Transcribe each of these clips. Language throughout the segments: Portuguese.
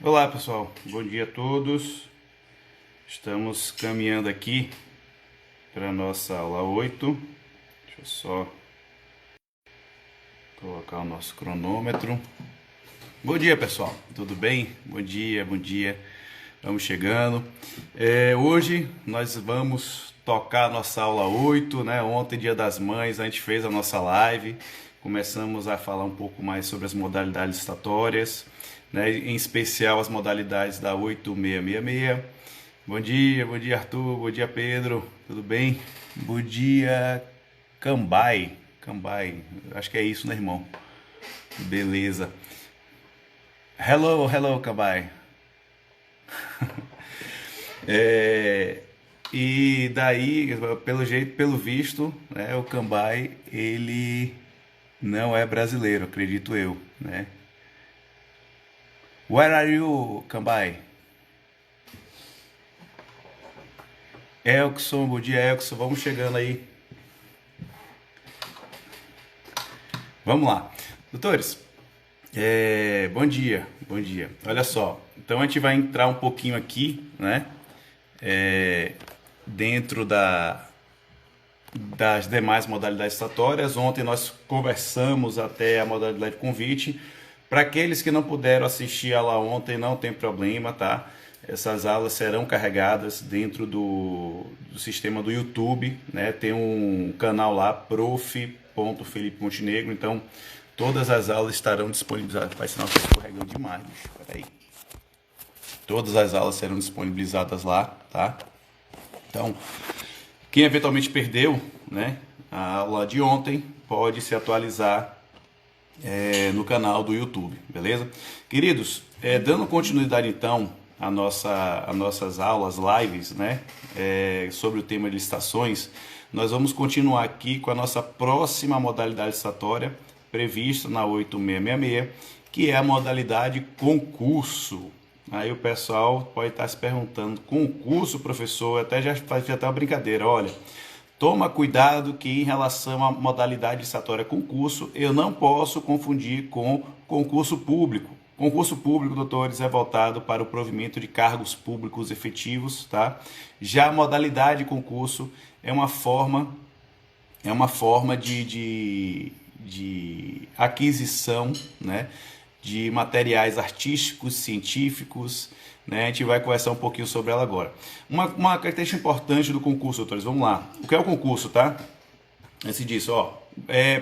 Olá pessoal, bom dia a todos. Estamos caminhando aqui para a nossa aula 8. Deixa eu só colocar o nosso cronômetro. Bom dia pessoal, tudo bem? Bom dia, bom dia. Vamos chegando. Hoje nós vamos tocar a nossa aula 8, né? Ontem, Dia das Mães, a gente fez a nossa live. Começamos a falar um pouco mais sobre as modalidades licitatórias, né? Em especial as modalidades da 8666. Bom dia Arthur, bom dia Pedro, tudo bem? Bom dia Cambai, acho que é isso, né, irmão? Beleza. Hello Cambai. É, e daí, pelo jeito, pelo visto, né, o Cambai, ele não é brasileiro, acredito eu, né? Where are you, Cambai? Elkson, bom dia Elkson, vamos chegando aí. Vamos lá. Doutores, bom dia, bom dia. Olha só, então a gente vai entrar um pouquinho aqui, né? Dentro das demais modalidades estatórias. Ontem nós conversamos até a modalidade de convite. Para aqueles que não puderam assistir a aula ontem, não tem problema, tá? Essas aulas serão carregadas dentro do sistema do YouTube, né? Tem um canal lá, prof.felipe.montenegro, então todas as aulas estarão disponibilizadas. Vai sinal que eu estou escorregando demais, bicho. Peraí. Todas as aulas serão disponibilizadas lá, tá? Então, quem eventualmente perdeu, né, a aula de ontem, pode se atualizar no canal do YouTube, beleza? Queridos, dando continuidade então às nossas aulas, lives, né, sobre o tema de licitações, nós vamos continuar aqui com a nossa próxima modalidade licitatória prevista na 8666, que é a modalidade concurso. Aí o pessoal pode estar se perguntando, concurso, professor? Até já fazia até uma brincadeira, olha, toma cuidado que em relação à modalidade licitatória concurso, eu não posso confundir com concurso público. Concurso público, doutores, é voltado para o provimento de cargos públicos efetivos, tá? Já a modalidade concurso é uma forma de aquisição, né, de materiais artísticos, científicos, né? A gente vai conversar um pouquinho sobre ela agora. Uma característica importante do concurso, doutores, vamos lá. O que é o concurso, tá? Antes disso, ó,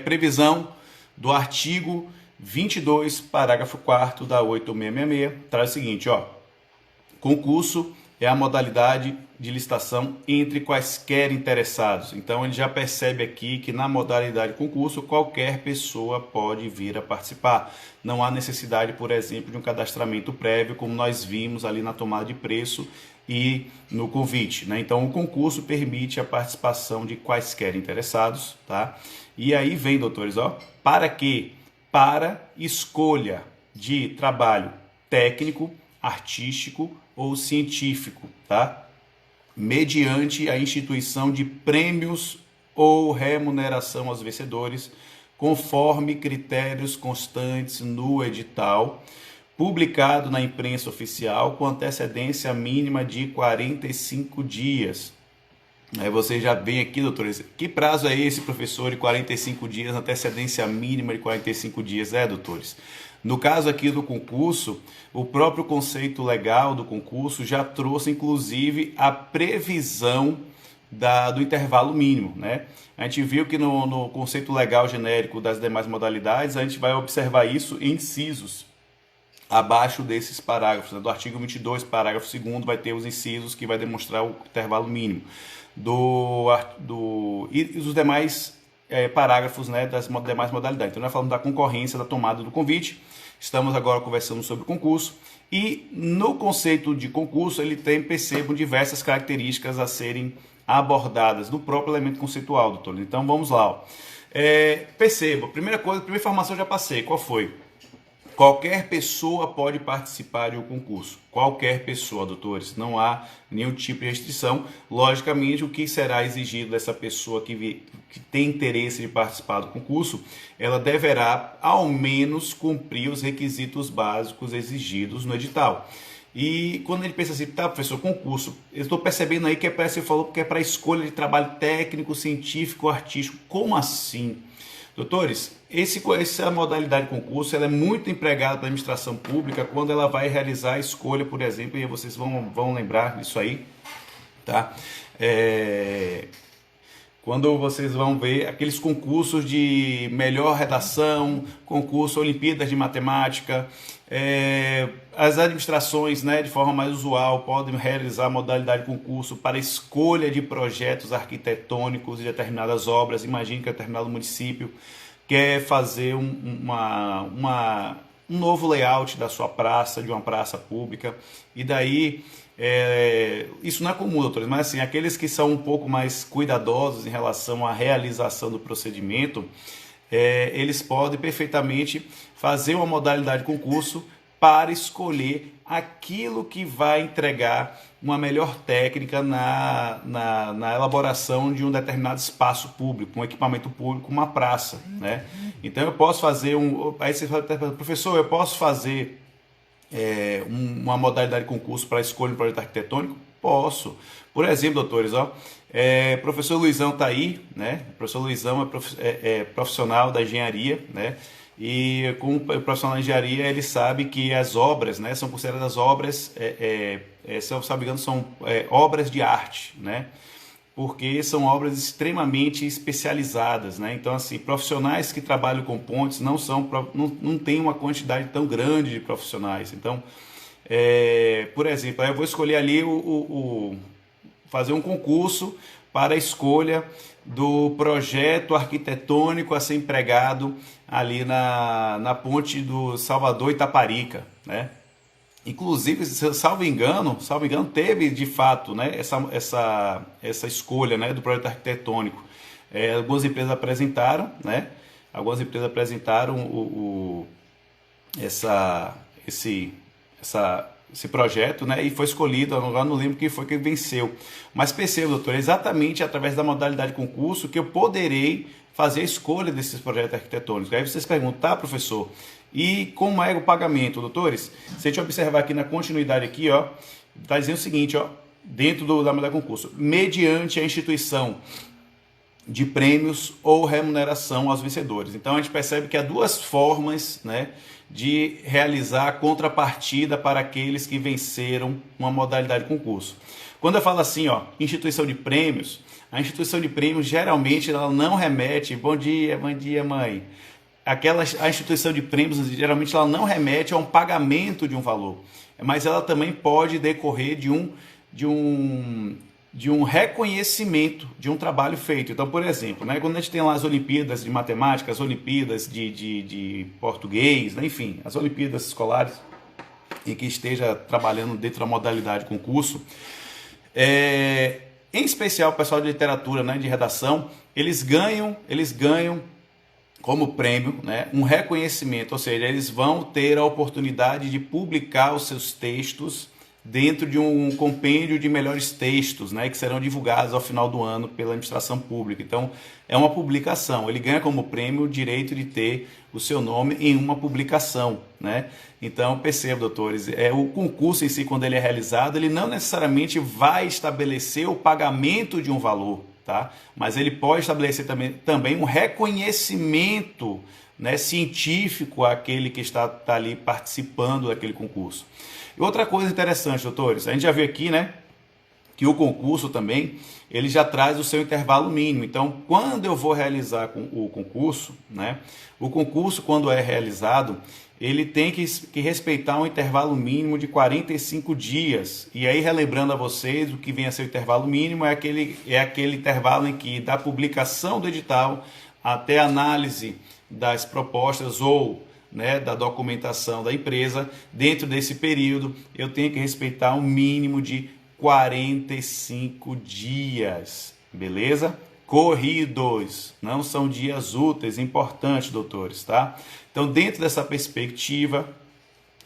previsão do artigo 22, parágrafo 4º da 8666, traz o seguinte, ó, concurso é a modalidade de licitação entre quaisquer interessados. Então, ele já percebe aqui que na modalidade concurso, qualquer pessoa pode vir a participar. Não há necessidade, por exemplo, de um cadastramento prévio, como nós vimos ali na tomada de preço e no convite, né? Então, o concurso permite a participação de quaisquer interessados, tá? E aí vem, doutores, ó, para quê? Para escolha de trabalho técnico, artístico ou científico, tá? Mediante a instituição de prêmios ou remuneração aos vencedores, conforme critérios constantes no edital, publicado na imprensa oficial com antecedência mínima de 45 dias. Aí você já vem aqui, doutores, que prazo é esse, professor, de 45 dias, antecedência mínima de 45 dias, doutores? No caso aqui do concurso, o próprio conceito legal do concurso já trouxe, inclusive, a previsão do intervalo mínimo, né? A gente viu que no conceito legal genérico das demais modalidades, a gente vai observar isso em incisos abaixo desses parágrafos, né? Do artigo 22, parágrafo 2º, vai ter os incisos que vai demonstrar o intervalo mínimo. E os demais parágrafos, né, das demais modalidades. Então, nós falamos da concorrência, da tomada do convite. Estamos agora conversando sobre o concurso. E no conceito de concurso, ele tem, percebam, diversas características a serem abordadas no próprio elemento conceitual, doutor. Então, vamos lá. Perceba, primeira informação eu já passei. Qual foi? Qualquer pessoa pode participar de um concurso. Qualquer pessoa, doutores. Não há nenhum tipo de restrição. Logicamente, o que será exigido dessa pessoa que tem interesse de participar do concurso, ela deverá, ao menos, cumprir os requisitos básicos exigidos no edital. E quando ele pensa assim, tá, professor, concurso, eu estou percebendo aí que você falou que é para escolha de trabalho técnico, científico, artístico. Como assim? Doutores, essa modalidade de concurso ela é muito empregada pela administração pública quando ela vai realizar a escolha, por exemplo, e vocês vão lembrar disso aí, tá? Quando vocês vão ver aqueles concursos de melhor redação, concurso Olimpíadas de Matemática, as administrações, né, de forma mais usual, podem realizar a modalidade de concurso para escolha de projetos arquitetônicos de determinadas obras. Imagine que determinado município quer fazer um novo layout da sua praça, de uma praça pública, e daí isso não é comum, doutores, mas assim, aqueles que são um pouco mais cuidadosos em relação à realização do procedimento, eles podem perfeitamente fazer uma modalidade de concurso para escolher aquilo que vai entregar uma melhor técnica na elaboração de um determinado espaço público, um equipamento público, uma praça, né? Então eu posso fazer aí você fala, professor, eu posso fazer uma modalidade de concurso para escolha de um projeto arquitetônico? Posso. Por exemplo, doutores, professor Luizão está aí, né? O professor Luizão é profissional da engenharia, né? E como profissional da engenharia, ele sabe que as obras, né, são consideradas obras, se eu não me engano, são obras de arte, né? Porque são obras extremamente especializadas, né? Então, assim, profissionais que trabalham com pontes não tem uma quantidade tão grande de profissionais. Então, por exemplo, eu vou escolher ali fazer um concurso para a escolha do projeto arquitetônico a ser empregado ali na ponte do Salvador Itaparica, né? Inclusive, salvo engano, teve de fato, né, essa escolha, né, do projeto arquitetônico. Algumas empresas apresentaram, né? Algumas empresas apresentaram esse projeto, né, e foi escolhido. Agora não lembro quem foi que venceu. Mas perceba, doutor, é exatamente através da modalidade de concurso que eu poderei fazer a escolha desses projetos arquitetônicos. Aí vocês perguntam, tá, professor, e como é o pagamento, doutores? Se a gente observar aqui na continuidade aqui, está dizendo o seguinte, dentro da modalidade de concurso, mediante a instituição de prêmios ou remuneração aos vencedores. Então a gente percebe que há duas formas, né, de realizar a contrapartida para aqueles que venceram uma modalidade de concurso. Quando eu falo assim, instituição de prêmios, a instituição de prêmios geralmente ela não remete, bom dia mãe, a instituição de prêmios geralmente ela não remete a um pagamento de um valor, mas ela também pode decorrer de um reconhecimento de um trabalho feito. Então, por exemplo, né, quando a gente tem lá as Olimpíadas de Matemática, as Olimpíadas de Português, né, enfim, as Olimpíadas escolares, e que esteja trabalhando dentro da modalidade de concurso, em especial o pessoal de literatura, né, de redação, eles ganham como prêmio, né, um reconhecimento, ou seja, eles vão ter a oportunidade de publicar os seus textos dentro de um compêndio de melhores textos, né, que serão divulgados ao final do ano pela administração pública. Então, é uma publicação. Ele ganha como prêmio o direito de ter o seu nome em uma publicação, né? Então, perceba, doutores, o concurso em si, quando ele é realizado, ele não necessariamente vai estabelecer o pagamento de um valor, tá? Mas ele pode estabelecer também um reconhecimento, né, científico àquele que está ali participando daquele concurso. E outra coisa interessante, doutores, a gente já viu aqui, né, que o concurso também, ele já traz o seu intervalo mínimo. Então, quando eu vou realizar o concurso, né, o concurso, quando é realizado, ele tem que respeitar um intervalo mínimo de 45 dias. E aí, relembrando a vocês, o que vem a ser o intervalo mínimo é aquele intervalo em que, da publicação do edital até a análise das propostas ou, né, da documentação da empresa, dentro desse período, eu tenho que respeitar um mínimo de 45 dias, beleza? corridos, não são dias úteis, importante, doutores, tá? Então, dentro dessa perspectiva,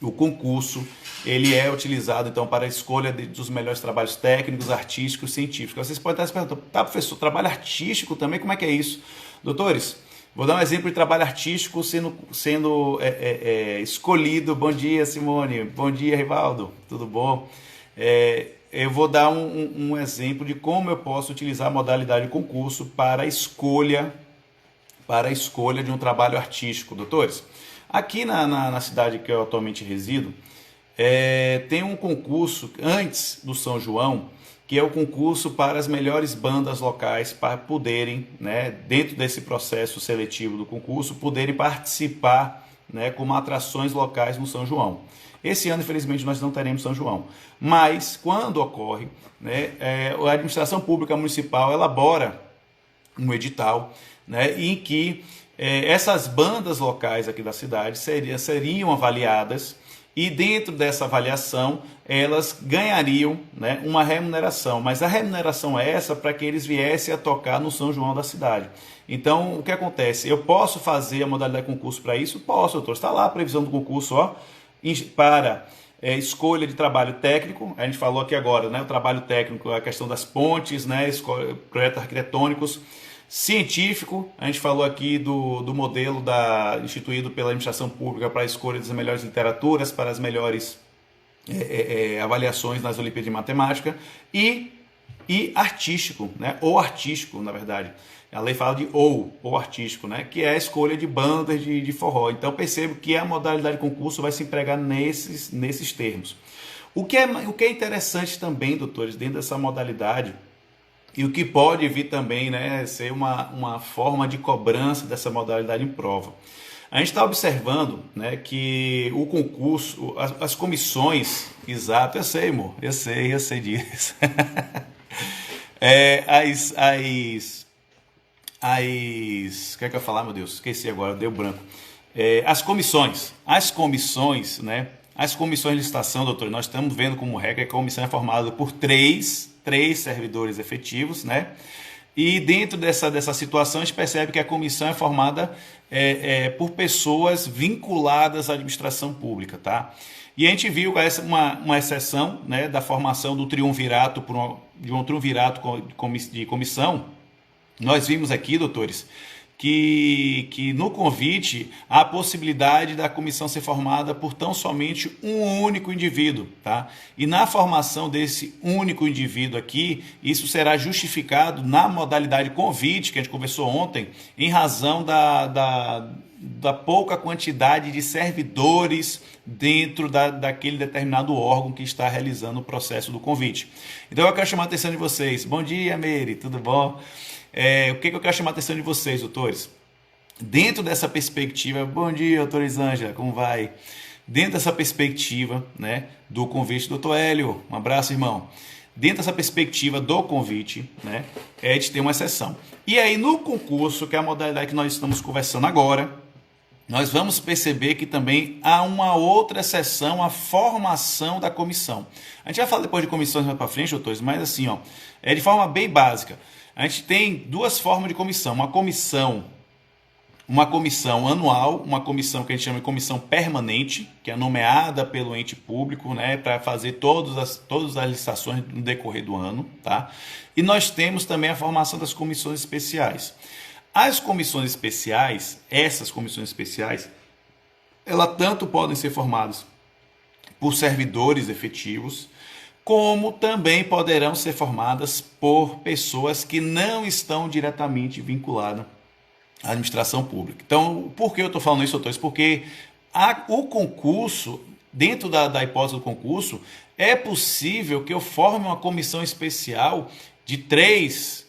o concurso, ele é utilizado, então, para a escolha dos melhores trabalhos técnicos, artísticos, científicos. Vocês podem estar se perguntando, tá, professor, trabalho artístico também, como é que é isso? Doutores, vou dar um exemplo de trabalho artístico sendo escolhido. Bom dia, Simone. Bom dia, Rivaldo. Tudo bom? Eu vou dar um exemplo de como eu posso utilizar a modalidade de concurso para a escolha de um trabalho artístico, doutores. Aqui na cidade que eu atualmente resido, tem um concurso antes do São João, que é o concurso para as melhores bandas locais para poderem, né, dentro desse processo seletivo do concurso, poderem participar, né, como atrações locais no São João. Esse ano, infelizmente, nós não teremos São João, mas quando ocorre, né, a administração pública municipal elabora um edital, né, em que essas bandas locais aqui da cidade seriam avaliadas, e dentro dessa avaliação elas ganhariam, né, uma remuneração, mas a remuneração é essa para que eles viessem a tocar no São João da cidade. Então, o que acontece? Eu posso fazer a modalidade de concurso para isso? Posso, doutor. Está lá a previsão do concurso, ó, para escolha de trabalho técnico. A gente falou aqui agora, né, o trabalho técnico, a questão das pontes, né, projetos arquitetônicos. Científico, a gente falou aqui do modelo instituído pela administração pública para a escolha das melhores literaturas, para as melhores avaliações nas Olimpíadas de Matemática, e artístico, né? Ou artístico, na verdade. A lei fala de ou artístico, né? Que é a escolha de bandas de forró. Então percebo que a modalidade de concurso vai se empregar nesses termos. O que é interessante também, doutores, dentro dessa modalidade, e o que pode vir também, né, ser uma forma de cobrança dessa modalidade em prova. A gente está observando, né, que o concurso, as comissões, exato, eu sei, amor, eu sei disso. O que é que eu ia falar, meu Deus? Esqueci agora, deu branco. As comissões, né? As comissões de licitação, doutor, nós estamos vendo como regra que a comissão é formada por três servidores efetivos, né? E dentro dessa situação a gente percebe que a comissão é formada por pessoas vinculadas à administração pública, tá? E a gente viu uma exceção, né, da formação do triunvirato, de um triunvirato de comissão. Nós vimos aqui, doutores, que no convite há a possibilidade da comissão ser formada por tão somente um único indivíduo, tá? E na formação desse único indivíduo aqui, isso será justificado na modalidade convite, que a gente conversou ontem, em razão da pouca quantidade de servidores dentro daquele determinado órgão que está realizando o processo do convite. Então eu quero chamar a atenção de vocês. Bom dia, Meire, tudo bom? O que eu quero chamar a atenção de vocês, doutores? Dentro dessa perspectiva, bom dia, doutora Elisângela, como vai? Dentro dessa perspectiva, né, do convite, doutor Hélio, um abraço, irmão. Dentro dessa perspectiva do convite, né, a gente tem uma exceção. E aí, no concurso, que é a modalidade que nós estamos conversando agora, nós vamos perceber que também há uma outra exceção, a formação da comissão. A gente vai falar depois de comissões mais para frente, doutores, mas assim, ó, de forma bem básica. A gente tem duas formas de comissão. Uma comissão anual, uma comissão que a gente chama de comissão permanente, que é nomeada pelo ente público, né, para fazer todas as licitações no decorrer do ano, tá? E nós temos também a formação das comissões especiais. As comissões especiais, elas tanto podem ser formadas por servidores efetivos, como também poderão ser formadas por pessoas que não estão diretamente vinculadas à administração pública. Então, por que eu estou falando isso, doutores? Porque o concurso, dentro da hipótese do concurso, é possível que eu forme uma comissão especial de três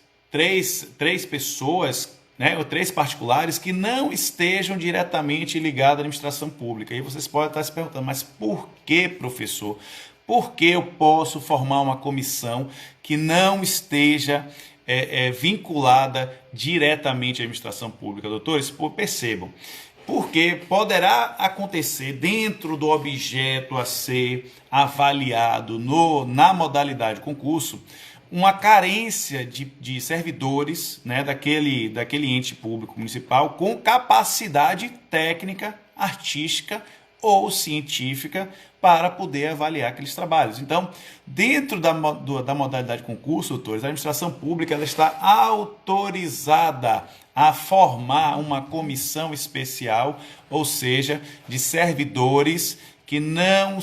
pessoas, né, ou três particulares que não estejam diretamente ligados à administração pública. E vocês podem estar se perguntando, mas por que, professor? Por que eu posso formar uma comissão que não esteja vinculada diretamente à administração pública? Doutores, percebam, porque poderá acontecer dentro do objeto a ser avaliado na modalidade concurso uma carência de servidores, né, daquele ente público municipal com capacidade técnica, artística ou científica para poder avaliar aqueles trabalhos. Então, dentro da modalidade concurso, doutores, a administração pública ela está autorizada a formar uma comissão especial, ou seja, de servidores que não,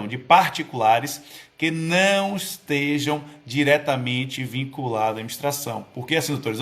de particulares que não estejam diretamente vinculados à administração. Porque assim, doutores,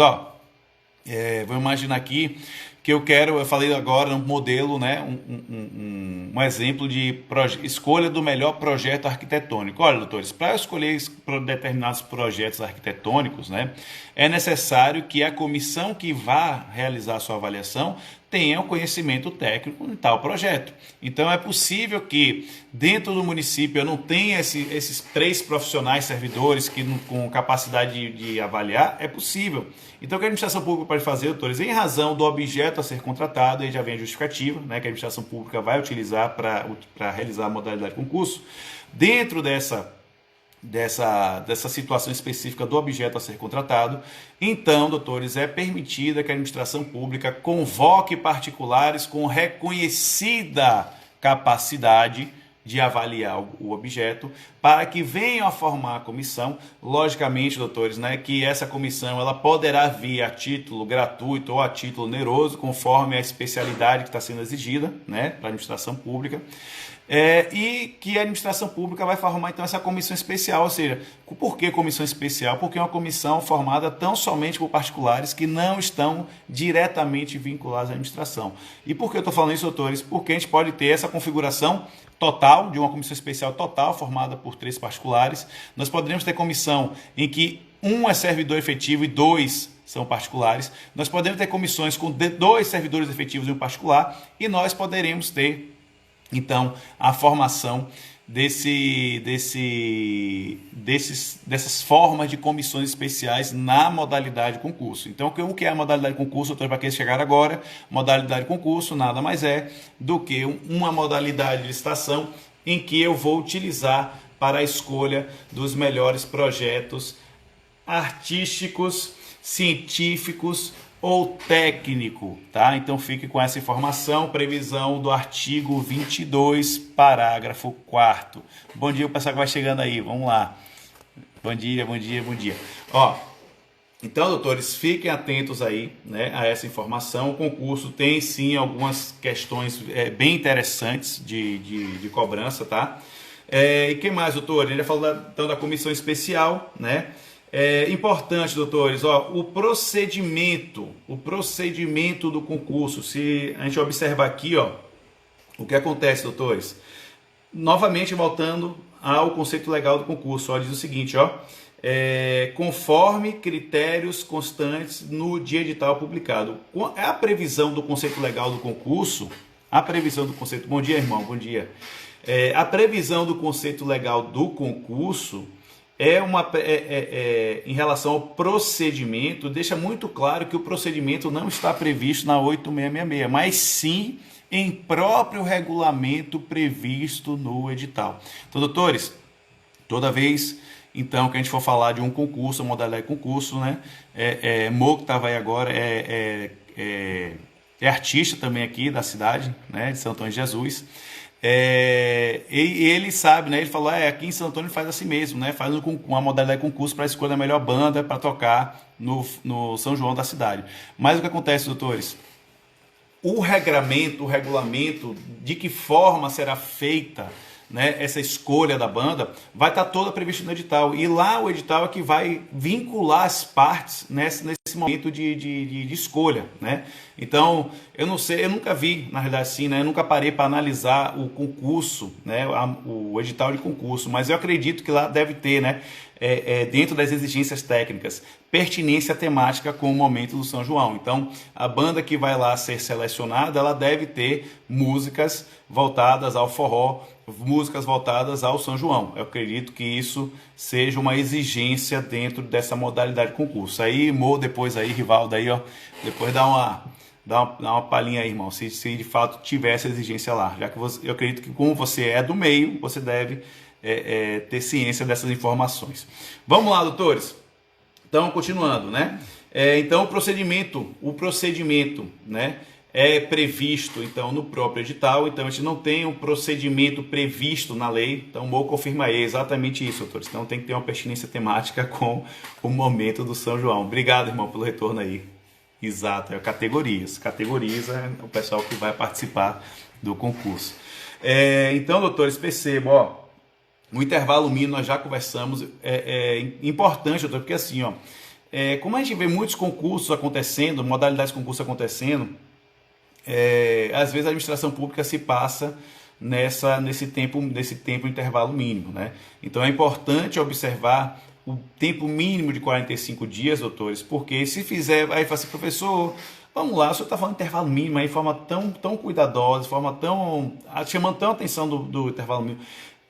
vou imaginar aqui que eu falei agora um modelo, né, um exemplo de escolha do melhor projeto arquitetônico. Olha, doutores, para escolher determinados projetos arquitetônicos, né, é necessário que a comissão que vá realizar a sua avaliação tenha o conhecimento técnico em tal projeto. Então é possível que dentro do município eu não tenha esses 3 profissionais servidores com capacidade de avaliar, é possível. Então o que a administração pública pode fazer, doutores, em razão do objeto a ser contratado, aí já vem a justificativa, né, que a administração pública vai utilizar para realizar a modalidade de concurso, dentro dessa situação específica do objeto a ser contratado, então, doutores, é permitida que a administração pública convoque particulares com reconhecida capacidade de avaliar o objeto, para que venham a formar a comissão. Logicamente, doutores, né, que essa comissão ela poderá vir a título gratuito ou a título oneroso, conforme a especialidade que está sendo exigida, né, para a administração pública. E que a administração pública vai formar então essa comissão especial, ou seja, por que comissão especial? Porque é uma comissão formada tão somente por particulares que não estão diretamente vinculados à administração. E por que eu estou falando isso, doutores? Porque a gente pode ter essa configuração total, de uma comissão especial total, formada por 3 particulares. Nós poderíamos ter comissão em que 1 é servidor efetivo e 2 são particulares. Nós podemos ter comissões com 2 servidores efetivos e 1 particular, e nós poderemos ter então a formação dessas formas de comissões especiais na modalidade concurso. Então, o que é a modalidade concurso? Para quem chegar agora, modalidade concurso nada mais é do que uma modalidade de licitação em que eu vou utilizar para a escolha dos melhores projetos artísticos, científicos ou técnico, tá? Então fique com essa informação, previsão do artigo 22, parágrafo 4º. Bom dia, o pessoal que vai chegando aí, vamos lá. Bom dia, bom dia, bom dia. Então, doutores, fiquem atentos aí, né, a essa informação. O concurso tem sim algumas questões bem interessantes de cobrança, tá? E que mais, doutor? Ele já falou então da comissão especial, né? Importante, doutores, o procedimento do concurso. Se a gente observar aqui, o que acontece, doutores? Novamente, voltando ao conceito legal do concurso, diz o seguinte, conforme critérios constantes no de edital publicado. A previsão do conceito legal do concurso, bom dia, irmão, bom dia. A previsão do conceito legal do concurso em relação ao procedimento, deixa muito claro que o procedimento não está previsto na 8666, mas sim em próprio regulamento previsto no edital. Então, doutores, toda vez então que a gente for falar de um concurso, a modalidade de concurso, né? Mo, que estava aí agora, é artista também aqui da cidade, né, de Santo Antônio de Jesus. E ele sabe, né? Ele falou, aqui em Santo Antônio faz assim mesmo, né? Faz uma modalidade de concurso para escolher a melhor banda para tocar no São João da cidade. Mas o que acontece, doutores? O regulamento de que forma será feita, né, essa escolha da banda, vai estar toda prevista no edital. E lá o edital é que vai vincular as partes nesse momento de escolha, né? Então, eu não sei, eu nunca vi, na realidade, assim, né? Eu nunca parei para analisar o concurso, né? O edital de concurso, mas eu acredito que lá deve ter, né? Dentro das exigências técnicas, pertinência temática com o momento do São João. Então, a banda que vai lá ser selecionada, ela deve ter músicas voltadas ao forró, músicas voltadas ao São João. Eu acredito que isso seja uma exigência dentro dessa modalidade de concurso. Aí, Mo, depois aí, Rivaldo, aí, depois dá uma palhinha aí, irmão, se de fato tiver essa exigência lá. Já que eu acredito que como você é do meio, você deve ter ciência dessas informações. Vamos lá, doutores. Então, continuando, né? Então, o procedimento, né, é previsto, então, no próprio edital. Então, a gente não tem um procedimento previsto na lei. Então, o MOU confirma aí exatamente isso, doutores. Então, tem que ter uma pertinência temática com o momento do São João. Obrigado, irmão, pelo retorno aí. Exato, é categorias. Categorias é o pessoal que vai participar do concurso. Então, doutores, percebam, ó, no intervalo mínimo nós já conversamos, importante, doutor, porque assim, ó, como a gente vê muitos concursos acontecendo, modalidades de concurso acontecendo, às vezes a administração pública se passa nesse tempo intervalo mínimo, né? Então é importante observar o tempo mínimo de 45 dias, doutores, porque se fizer, aí fala assim, professor, vamos lá, o senhor está falando de intervalo mínimo aí de forma tão cuidadosa, de forma chamando tão atenção do intervalo mínimo.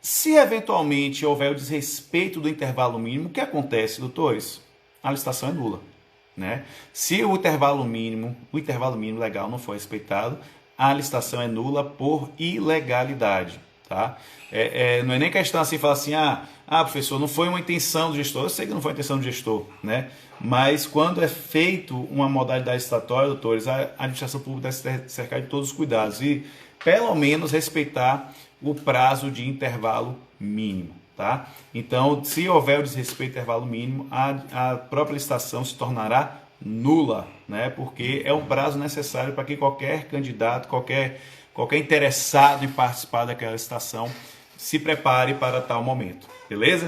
Se eventualmente houver o desrespeito do intervalo mínimo, o que acontece, doutores? A licitação é nula, né? Se o intervalo mínimo legal não for respeitado, a licitação é nula por ilegalidade, tá? Não é nem questão assim, falar assim, professor, não foi uma intenção do gestor. Eu sei que não foi uma intenção do gestor, né? Mas quando é feito uma modalidade licitatória, doutores, a administração pública deve se cercar de todos os cuidados e, pelo menos, respeitar o prazo de intervalo mínimo, tá? Então, se houver o desrespeito do intervalo mínimo, a própria licitação se tornará nula, né? Porque é um prazo necessário para que qualquer candidato, qualquer interessado em participar daquela licitação se prepare para tal momento, beleza?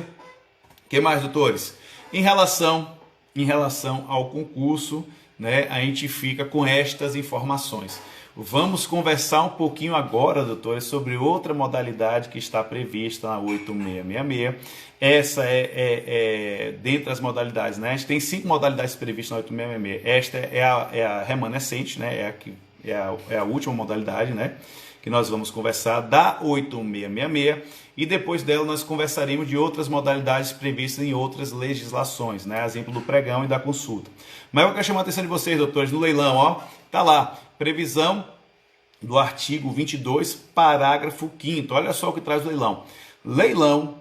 O que mais, doutores? Em relação ao concurso, né, a gente fica com estas informações. Vamos conversar um pouquinho agora, doutores, sobre outra modalidade que está prevista na 8666. Essa é dentre das modalidades, né? A gente tem 5 modalidades previstas na 8666. Esta é a remanescente, né? É a última modalidade, né, que nós vamos conversar da 8666, e depois dela nós conversaremos de outras modalidades previstas em outras legislações, né, exemplo do pregão e da consulta. Mas eu quero chamar a atenção de vocês, doutores, no leilão, ó, tá lá, previsão do artigo 22, parágrafo 5º, olha só o que traz o leilão. Leilão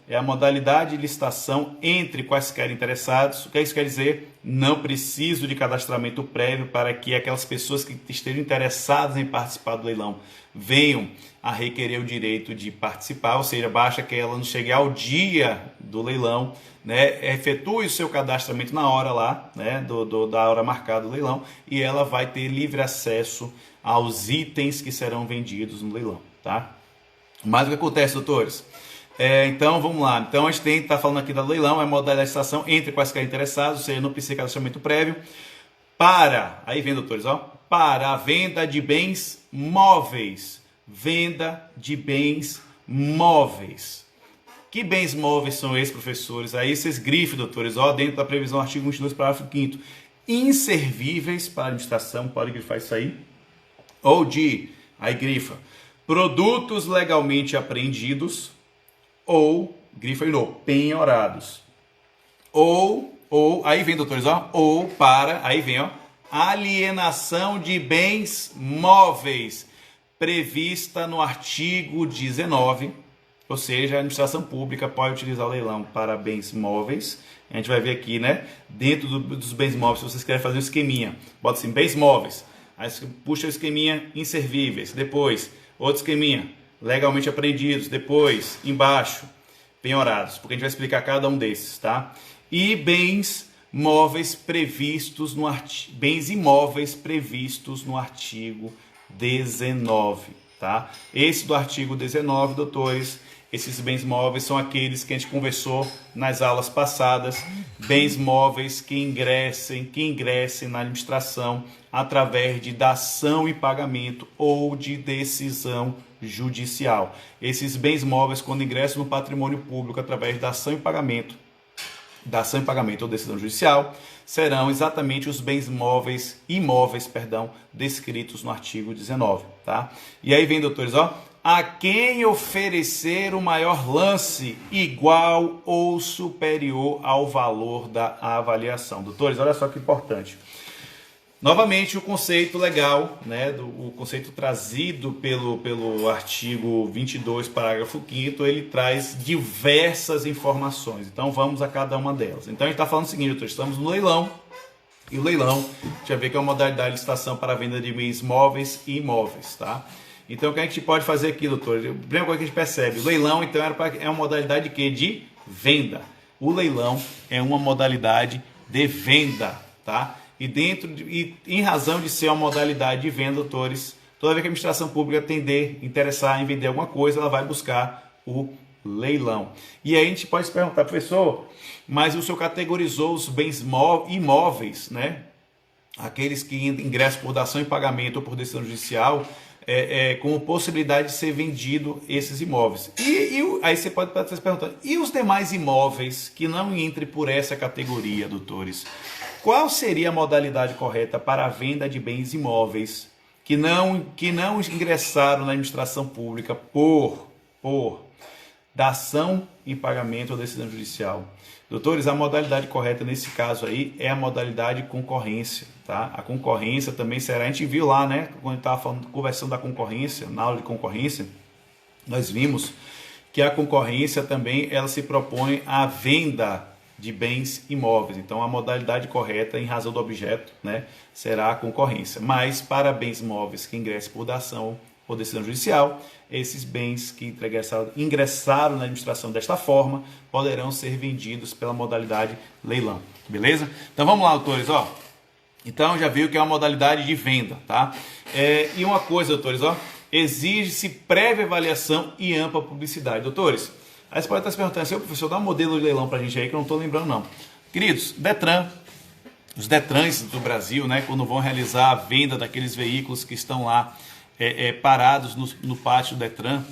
é a modalidade de licitação entre quaisquer interessados. O que isso quer dizer? Não preciso de cadastramento prévio para que aquelas pessoas que estejam interessadas em participar do leilão venham a requerer o direito de participar, ou seja, basta que ela não chegue ao dia do leilão, né, efetue o seu cadastramento na hora lá, né, da hora marcada do leilão, e ela vai ter livre acesso aos itens que serão vendidos no leilão, tá? Mas o que acontece, doutores? Então, vamos lá. Então, a gente está falando aqui da leilão, é a modalidade de licitação entre quaisquer interessados, ou seja, não precisa de cadastramento prévio, aí vem, doutores, ó, para a venda de bens móveis. Venda de bens móveis. Que bens móveis são esses, professores? Aí vocês grifem, doutores, ó, dentro da previsão do artigo 22, parágrafo 5º. Inservíveis para a administração, pode grifar isso aí. Aí grifa, produtos legalmente apreendidos ou, grifa de novo, penhorados. Aí vem, doutores, ó, aí vem, ó, alienação de bens móveis, prevista no artigo 19, ou seja, a administração pública pode utilizar o leilão para bens móveis. A gente vai ver aqui, né, dentro dos bens móveis, se vocês querem fazer um esqueminha, bota assim, bens móveis, aí você puxa o esqueminha inservíveis, depois, outro esqueminha, legalmente apreendidos, depois, embaixo, penhorados, porque a gente vai explicar cada um desses, tá? E bens imóveis previstos no artigo 19, tá? Esse do artigo 19, doutores, esses bens móveis são aqueles que a gente conversou nas aulas passadas, bens móveis que ingressem na administração através de dação e pagamento ou de decisão judicial. Esses bens móveis, quando ingressam no patrimônio público através de dação e pagamento ou decisão judicial, serão exatamente os bens imóveis, descritos no artigo 19, tá? E aí vem, doutores, ó, a quem oferecer o maior lance igual ou superior ao valor da avaliação. Doutores, olha só que importante. Novamente, o conceito legal, né, o conceito trazido pelo artigo 22, parágrafo 5º, ele traz diversas informações. Então, vamos a cada uma delas. Então, a gente está falando o seguinte, estamos no leilão, e o leilão, já vê que é uma modalidade de licitação para a venda de bens móveis e imóveis, tá? Então, o que a gente pode fazer aqui, doutor? A primeira coisa que a gente percebe, o leilão, então, é uma modalidade de quê? De venda. O leilão é uma modalidade de venda, tá? E em razão de ser uma modalidade de venda, doutores, toda vez que a administração pública interessar em vender alguma coisa, ela vai buscar o leilão. E aí a gente pode se perguntar, professor, mas o senhor categorizou os bens imóveis, né? Aqueles que ingressam por dação em pagamento ou por decisão judicial, com possibilidade de ser vendido esses imóveis. Aí você pode estar se perguntando, e os demais imóveis que não entrem por essa categoria, doutores? Qual seria a modalidade correta para a venda de bens imóveis que não ingressaram na administração pública por dação em pagamento ou decisão judicial? Doutores, a modalidade correta nesse caso aí é a modalidade concorrência, tá? A concorrência também será, a gente viu lá, né, quando estava conversando da concorrência, na aula de concorrência, nós vimos que a concorrência também ela se propõe à venda de bens imóveis. Então, a modalidade correta, em razão do objeto, né, será a concorrência. Mas, para bens móveis que ingressem por dação ou decisão judicial, esses bens que ingressaram na administração desta forma poderão ser vendidos pela modalidade leilão. Beleza? Então, vamos lá, autores. Então, já viu que é uma modalidade de venda, tá? E uma coisa, doutores, exige-se prévia avaliação e ampla publicidade. Doutores, aí você pode estar se perguntando, seu professor, dá um modelo de leilão para a gente aí que eu não estou lembrando não. Queridos, Detran, os Detrans do Brasil, né, quando vão realizar a venda daqueles veículos que estão lá parados no pátio do Detran,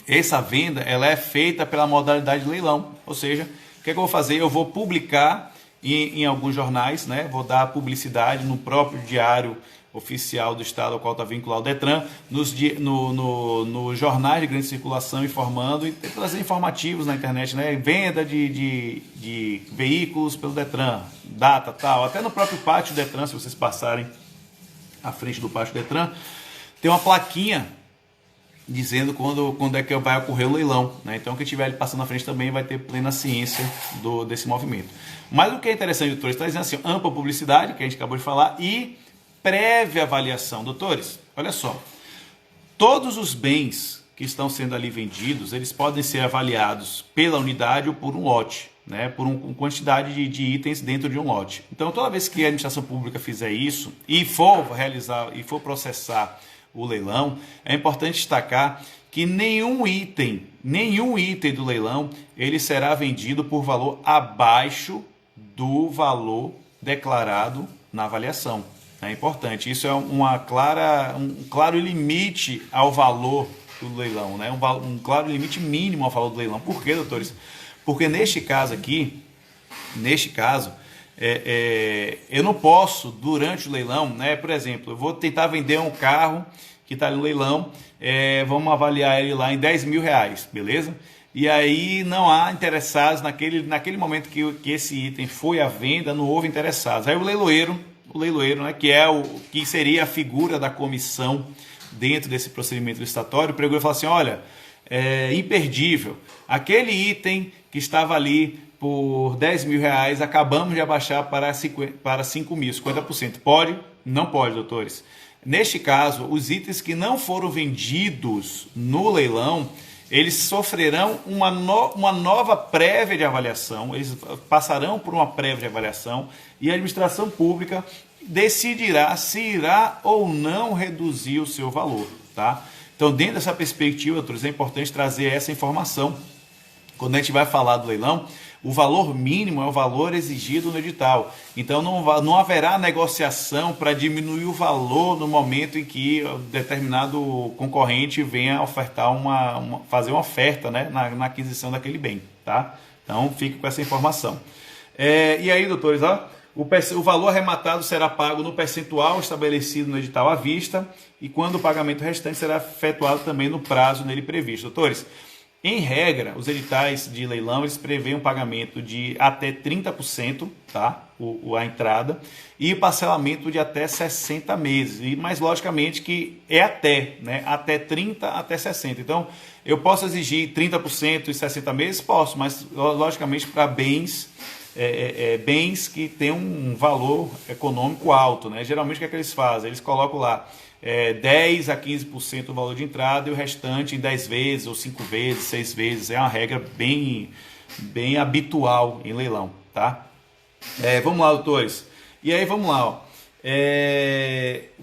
essa venda ela é feita pela modalidade de leilão. Ou seja, o que eu vou fazer? Eu vou publicar em alguns jornais, né, vou dar publicidade no próprio diário oficial do estado ao qual está vinculado o Detran, nos jornais de grande circulação, informando e trazendo informativos na internet, né? Venda de veículos pelo Detran, data, tal, até no próprio pátio do Detran, se vocês passarem à frente do pátio do Detran, tem uma plaquinha dizendo quando é que vai ocorrer o leilão, né? Então quem estiver ali passando na frente também vai ter plena ciência desse movimento. Mas o que é interessante, doutores, está dizendo assim, ampla publicidade, que a gente acabou de falar, e prévia avaliação. Doutores, olha só, todos os bens que estão sendo ali vendidos, eles podem ser avaliados pela unidade ou por um lote, né? Por uma quantidade de itens dentro de um lote. Então, toda vez que a administração pública fizer isso e for processar o leilão, é importante destacar que nenhum item do leilão ele será vendido por valor abaixo do valor declarado na avaliação. É importante, isso é um claro limite ao valor do leilão, né? Um claro limite mínimo ao valor do leilão. Por quê, doutores? Porque neste caso aqui, eu não posso, durante o leilão, né? Por exemplo, eu vou tentar vender um carro que está no leilão, vamos avaliar ele lá em 10 mil reais, beleza? E aí não há interessados, naquele momento que esse item foi à venda, não houve interessados. Aí o leiloeiro, né, que seria a figura da comissão dentro desse procedimento licitatório, pregou e falou assim, olha, imperdível, aquele item que estava ali por 10 mil reais, acabamos de abaixar para 5 mil, 50%. Pode? Não pode, doutores. Neste caso, os itens que não foram vendidos no leilão, eles sofrerão uma nova prévia de avaliação, eles passarão por uma prévia de avaliação e a administração pública decidirá se irá ou não reduzir o seu valor, tá? Então, dentro dessa perspectiva, doutores, é importante trazer essa informação. Quando a gente vai falar do leilão, o valor mínimo é o valor exigido no edital. Então, não haverá negociação para diminuir o valor no momento em que determinado concorrente venha ofertar fazer uma oferta, né, na aquisição daquele bem, tá? Então, fique com essa informação. E aí, doutores, o valor arrematado será pago no percentual estabelecido no edital à vista e quando o pagamento restante será efetuado também no prazo nele previsto. Doutores, Em regra, os editais de leilão eles prevêem um pagamento de até 30%, tá? A entrada, e parcelamento de até 60 meses. Mas logicamente que é até, né? Até 30, até 60. Então, eu posso exigir 30% e 60 meses? Posso, mas logicamente para bens bens que têm um valor econômico alto, né? Geralmente o que é que eles fazem? Eles colocam lá 10 a 15% do valor de entrada e o restante em 10 vezes, ou 5 vezes, 6 vezes. É uma regra bem habitual em leilão, tá? Vamos lá, doutores. E aí, vamos lá. Ó. O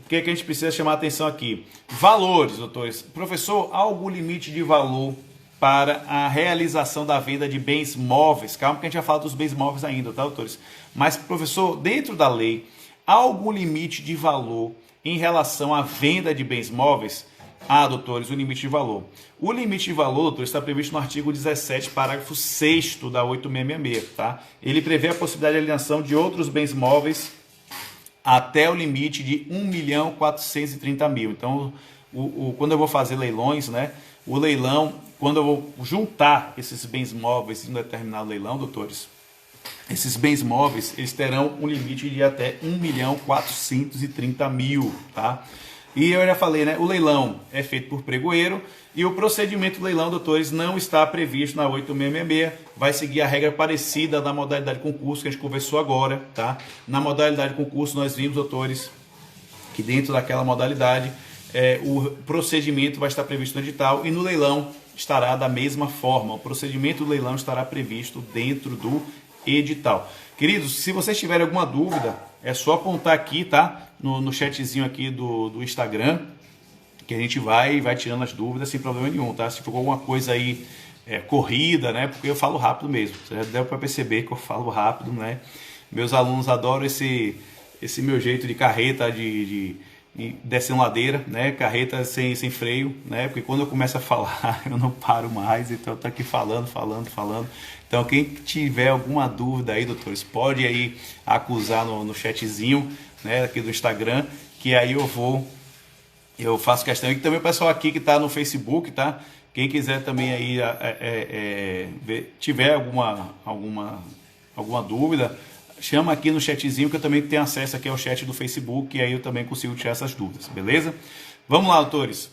que a gente precisa chamar a atenção aqui? Valores, doutores. Professor, há algum limite de valor para a realização da venda de bens móveis? Calma que a gente vai falar dos bens móveis ainda, tá, doutores? Mas, professor, dentro da lei, há algum limite de valor em relação à venda de bens móveis? Ah, doutores, o limite de valor. O limite de valor, doutores, está previsto no artigo 17, parágrafo 6º da 8666, tá? Ele prevê a possibilidade de alienação de outros bens móveis até o limite de 1.430.000. Então, quando eu vou fazer leilões, né? O leilão, quando eu vou juntar esses bens móveis em um determinado leilão, doutores, esses bens móveis, eles terão um limite de até 1.430.000, tá? E eu já falei, né? O leilão é feito por pregoeiro e o procedimento do leilão, doutores, não está previsto na 8666. Vai seguir a regra parecida da modalidade concurso que a gente conversou agora, tá? Na modalidade concurso nós vimos, doutores, que dentro daquela modalidade o procedimento vai estar previsto no edital e no leilão estará da mesma forma. O procedimento do leilão estará previsto dentro do edital. Queridos, se vocês tiverem alguma dúvida, é só apontar aqui, tá? No chatzinho aqui do Instagram, que a gente vai tirando as dúvidas sem problema nenhum, tá? Se ficou alguma coisa aí corrida, né? Porque eu falo rápido mesmo. Você já deu para perceber que eu falo rápido, né? Meus alunos adoram esse meu jeito de carreta, de descendo ladeira, né? Carreta sem freio, né? Porque quando eu começo a falar, eu não paro mais, então eu tô aqui falando. Então, quem tiver alguma dúvida aí, doutores, pode aí acusar no chatzinho, né? Aqui do Instagram, que aí eu faço questão. E também o pessoal aqui que está no Facebook, tá? Quem quiser também aí tiver alguma dúvida, chama aqui no chatzinho que eu também tenho acesso aqui ao chat do Facebook e aí eu também consigo tirar essas dúvidas, beleza? Vamos lá, doutores.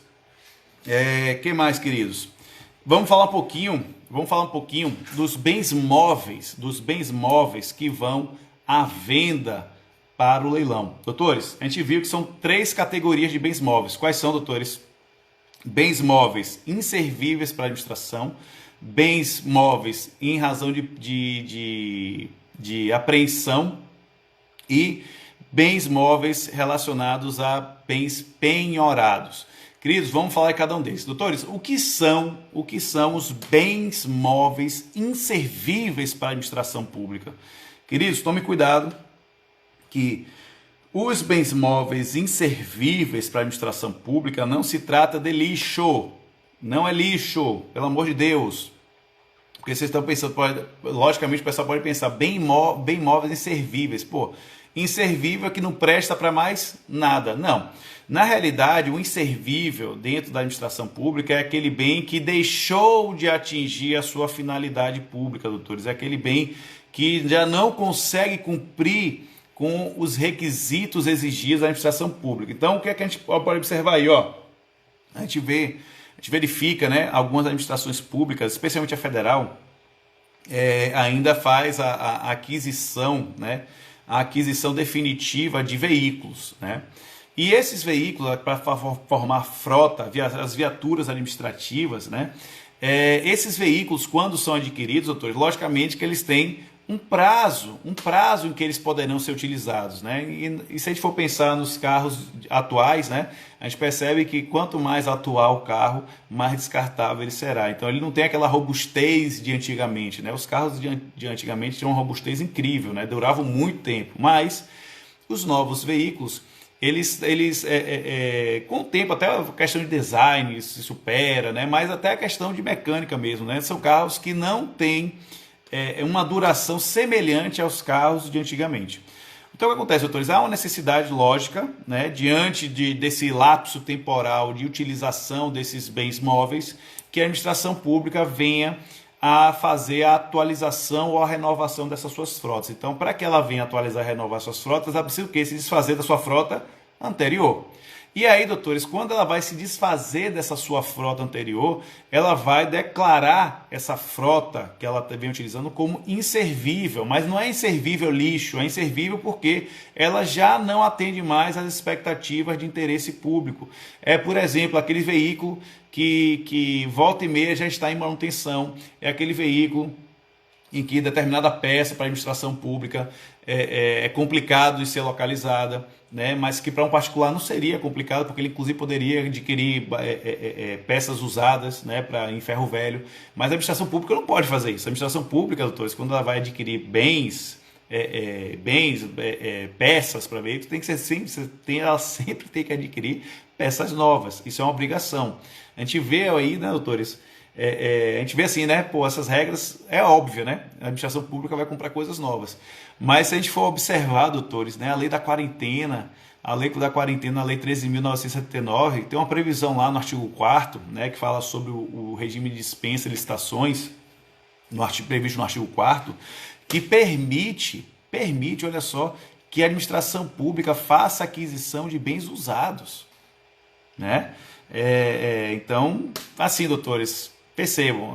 Que mais, queridos? Vamos falar um pouquinho dos bens móveis que vão à venda para o leilão. Doutores, a gente viu que são 3 categorias de bens móveis. Quais são, doutores? Bens móveis inservíveis para administração, bens móveis em razão de apreensão e bens móveis relacionados a bens penhorados. Queridos, vamos falar de cada um deles. Doutores, o que são os bens móveis inservíveis para a administração pública? Queridos, tome cuidado que os bens móveis inservíveis para a administração pública não se trata de lixo. Não é lixo, pelo amor de Deus. Porque vocês estão pensando, logicamente o pessoal pode pensar, bem móveis inservíveis. Pô, inservível é que não presta para mais nada. Não. Na realidade, o inservível dentro da administração pública é aquele bem que deixou de atingir a sua finalidade pública, doutores. É aquele bem que já não consegue cumprir com os requisitos exigidos da administração pública. Então, o que é que a gente pode observar aí? Ó? A gente verifica, né, algumas administrações públicas, especialmente a federal, ainda faz a aquisição, né, a aquisição definitiva de veículos, né? E esses veículos, para formar frota, as viaturas administrativas, né? Esses veículos, quando são adquiridos, doutores, logicamente que eles têm um prazo em que eles poderão ser utilizados, né? E se a gente for pensar nos carros atuais, né, a gente percebe que quanto mais atual o carro, mais descartável ele será. Então ele não tem aquela robustez de antigamente, né? Os carros de antigamente tinham uma robustez incrível, né? Duravam muito tempo, mas os novos veículos, eles com o tempo, até a questão de design se supera, né? Mas até a questão de mecânica mesmo, né? São carros que não têm uma duração semelhante aos carros de antigamente. Então, o que acontece, doutores? Há uma necessidade lógica, né, diante desse lapso temporal de utilização desses bens móveis, que a administração pública venha a fazer a atualização ou a renovação dessas suas frotas. Então, para que ela venha atualizar e renovar suas frotas, ela precisa o quê? Se desfazer da sua frota anterior. E aí, doutores, quando ela vai se desfazer dessa sua frota anterior, ela vai declarar essa frota que ela vem utilizando como inservível. Mas não é inservível lixo, é inservível porque ela já não atende mais às expectativas de interesse público. É, por exemplo, aquele veículo que volta e meia já está em manutenção, é aquele veículo em que determinada peça para a administração pública é complicado de ser localizada, né? Mas que para um particular não seria complicado, porque ele inclusive poderia adquirir peças usadas, né, em ferro velho, mas a administração pública não pode fazer isso. A administração pública, doutores, quando ela vai adquirir peças para veículos, tem que ser ela sempre tem que adquirir peças novas. Isso é uma obrigação. A gente vê aí, né, doutores, a gente vê assim, né? Pô, essas regras é óbvio, né? A administração pública vai comprar coisas novas. Mas se a gente for observar, doutores, né? A lei da quarentena, a lei 13.979, tem uma previsão lá no artigo 4º, né? Que fala sobre o regime de dispensa e licitações, previsto no artigo 4º, que permite, olha só, que a administração pública faça aquisição de bens usados, né? Então, assim, doutores, percebam,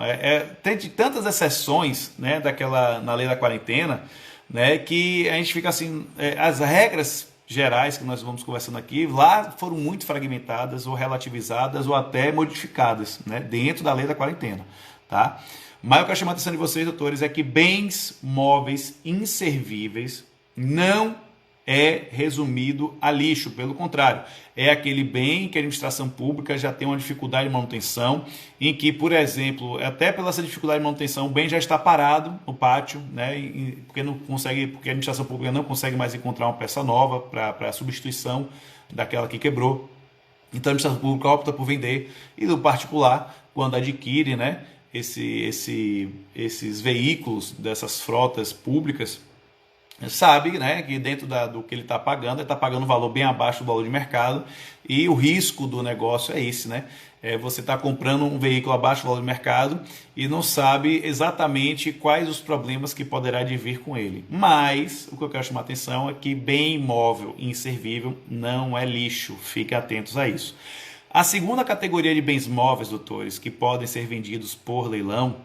tem tantas exceções, né, na lei da quarentena, né, que a gente fica assim, as regras gerais que nós vamos conversando aqui, lá foram muito fragmentadas ou relativizadas ou até modificadas, né, dentro da lei da quarentena, tá? Mas eu quero chamar a atenção de vocês, doutores, é que bens móveis inservíveis não é resumido a lixo, pelo contrário, é aquele bem que a administração pública já tem uma dificuldade de manutenção, em que, por exemplo, até pela essa dificuldade de manutenção, o bem já está parado no pátio, né, porque a administração pública não consegue mais encontrar uma peça nova para substituição daquela que quebrou. Então a administração pública opta por vender, e do particular, quando adquire, né, esses veículos dessas frotas públicas, sabe, né, que dentro do que ele está pagando um valor bem abaixo do valor de mercado, e o risco do negócio é esse, né? Você está comprando um veículo abaixo do valor de mercado e não sabe exatamente quais os problemas que poderá vir com ele. Mas o que eu quero chamar a atenção é que bem imóvel e inservível não é lixo, fiquem atentos a isso. A segunda categoria de bens móveis, doutores, que podem ser vendidos por leilão,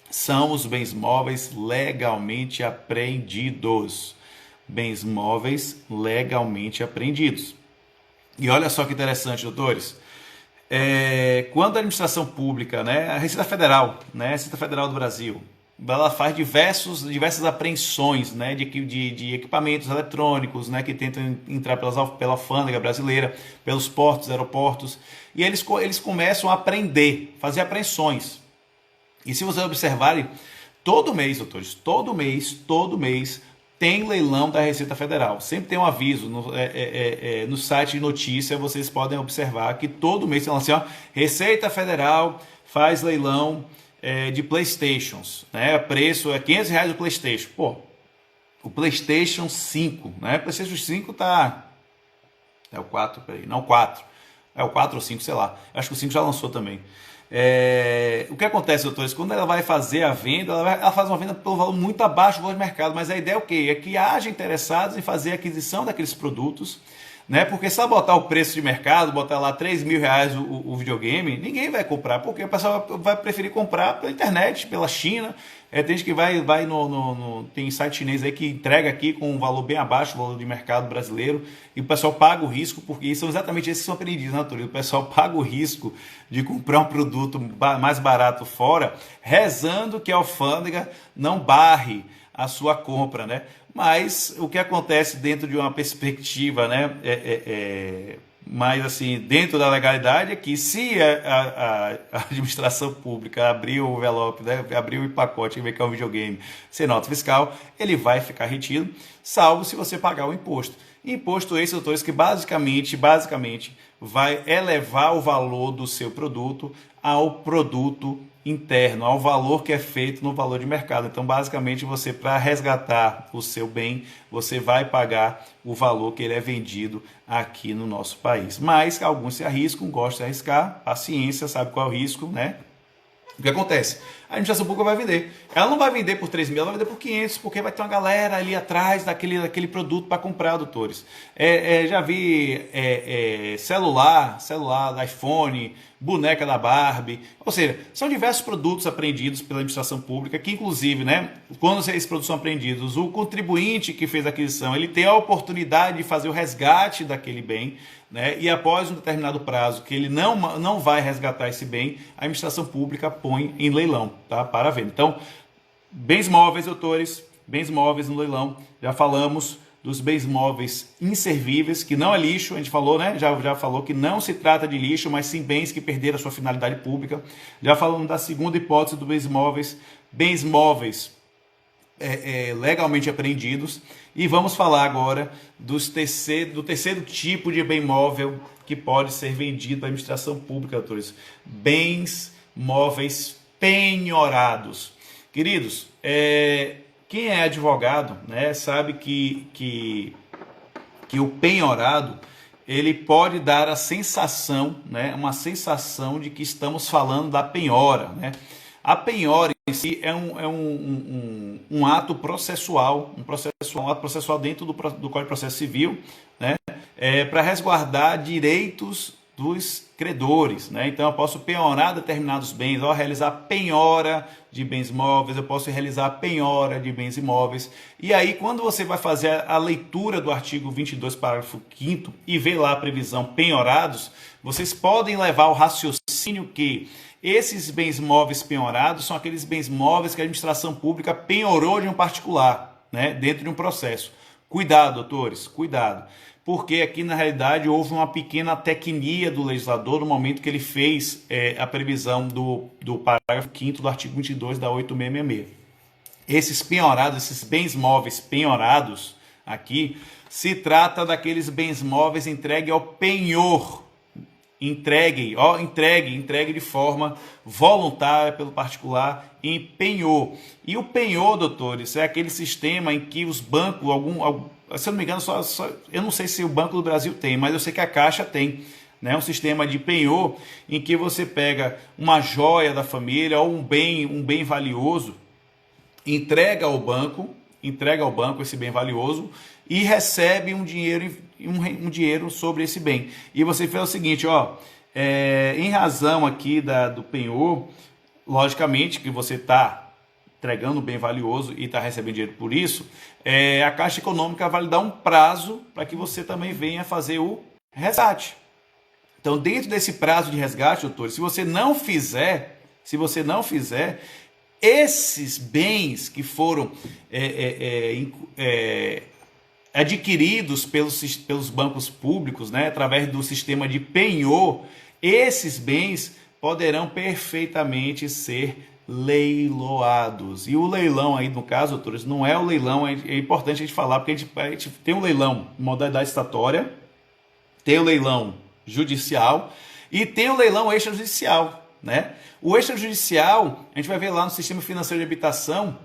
são os bens móveis legalmente apreendidos. Bens móveis legalmente apreendidos. E olha só que interessante, doutores. Quando a administração pública, né, a Receita Federal, né, a Receita Federal do Brasil, ela faz diversas apreensões, né, de equipamentos eletrônicos, né, que tentam entrar pela alfândega brasileira, pelos portos, aeroportos, e eles começam a apreender, fazer apreensões. E se vocês observarem, todo mês, doutores, todo mês tem leilão da Receita Federal. Sempre tem um aviso no site de notícia, vocês podem observar que todo mês tem assim, ó, Receita Federal faz leilão de Playstations, né? O preço é R$500 o Playstation. Pô, o Playstation 5, né? O Playstation 5 tá... É o 4, peraí, não o 4. É o 4 ou 5, sei lá. Acho que o 5 já lançou também. O que acontece, doutores? Quando ela vai fazer a venda, ela faz uma venda pelo valor muito abaixo do valor de mercado, mas a ideia é o quê? É que haja interessados em fazer a aquisição daqueles produtos, né? Porque se ela botar o preço de mercado, botar lá R$3.000 o videogame, ninguém vai comprar, porque o pessoal vai preferir comprar pela internet, pela China. Tem gente que vai tem site chinês aí que entrega aqui com um valor bem abaixo do valor de mercado brasileiro, e o pessoal paga o risco, porque são exatamente esses que são aprendidos, né, Túlio? O pessoal paga o risco de comprar um produto mais barato fora, rezando que a alfândega não barre a sua compra, né? Mas o que acontece dentro de uma perspectiva, né, mas assim, dentro da legalidade, é que se a administração pública abrir o envelope, né, abrir o pacote e ver que é um videogame sem nota fiscal, ele vai ficar retido, salvo se você pagar o imposto. Imposto esse, doutores, que basicamente vai elevar o valor do seu produto ao produto interno, ao valor que é feito no valor de mercado. Então, basicamente, você, para resgatar o seu bem, você vai pagar o valor que ele é vendido aqui no nosso país. Mas alguns se arriscam, gostam de arriscar, paciência, sabe qual é o risco, né? O que acontece? A administração pública vai vender. Ela não vai vender por 3 mil, ela vai vender por 500, porque vai ter uma galera ali atrás daquele produto para comprar, doutores. Já vi celular iPhone, boneca da Barbie. Ou seja, são diversos produtos apreendidos pela administração pública, que inclusive, né, quando esses produtos são apreendidos, o contribuinte que fez a aquisição, ele tem a oportunidade de fazer o resgate daquele bem, né, e após um determinado prazo que ele não vai resgatar esse bem, a administração pública põe em leilão, tá, para venda. Então, bens móveis, doutores, bens móveis no leilão, já falamos dos bens móveis inservíveis, que não é lixo, a gente falou, né? Já falou que não se trata de lixo, mas sim bens que perderam a sua finalidade pública. Já falamos da segunda hipótese dos bens móveis legalmente apreendidos. E vamos falar agora do terceiro tipo de bem móvel que pode ser vendido à administração pública, doutores. Bens móveis penhorados. Queridos, quem é advogado, né, sabe que o penhorado ele pode dar a sensação, né, uma sensação de que estamos falando da penhora, né? A penhora em si é um ato processual, um ato processual dentro do Código de Processo Civil, né, para resguardar direitos dos credores, né? Então eu posso penhorar determinados bens, ou realizar penhora de bens móveis, eu posso realizar penhora de bens imóveis. E aí, quando você vai fazer a leitura do artigo 22, parágrafo 5º, e ver lá a previsão penhorados, vocês podem levar ao raciocínio que esses bens móveis penhorados são aqueles bens móveis que a administração pública penhorou de um particular, né, dentro de um processo. Cuidado, doutores, cuidado. Porque aqui, na realidade, houve uma pequena tecnia do legislador no momento que ele fez a previsão do parágrafo 5º do artigo 22 da 8666. Esses penhorados, esses bens móveis penhorados, aqui, se trata daqueles bens móveis entregue ao penhor. Entregue de forma voluntária pelo particular em penhor. E o penhor, doutores, é aquele sistema em que os bancos, se eu não me engano, eu não sei se o Banco do Brasil tem, mas eu sei que a Caixa tem, né, um sistema de penhor em que você pega uma joia da família ou um bem valioso, entrega ao banco esse bem valioso e recebe um dinheiro sobre esse bem. E você fez o seguinte, em razão aqui do penhor, logicamente que você está entregando um bem valioso e está recebendo dinheiro por isso, a Caixa Econômica vai lhe dar um prazo para que você também venha fazer o resgate. Então, dentro desse prazo de resgate, doutores, se você não fizer, esses bens que foram adquiridos pelos bancos públicos, né, através do sistema de penhor, esses bens poderão perfeitamente ser leiloados. E o leilão aí, no caso, doutores, não é o leilão, é importante a gente falar, porque a gente tem um leilão em modalidade estatória, tem o leilão judicial e tem o leilão extrajudicial, né? O extrajudicial, a gente vai ver lá no sistema financeiro de habitação,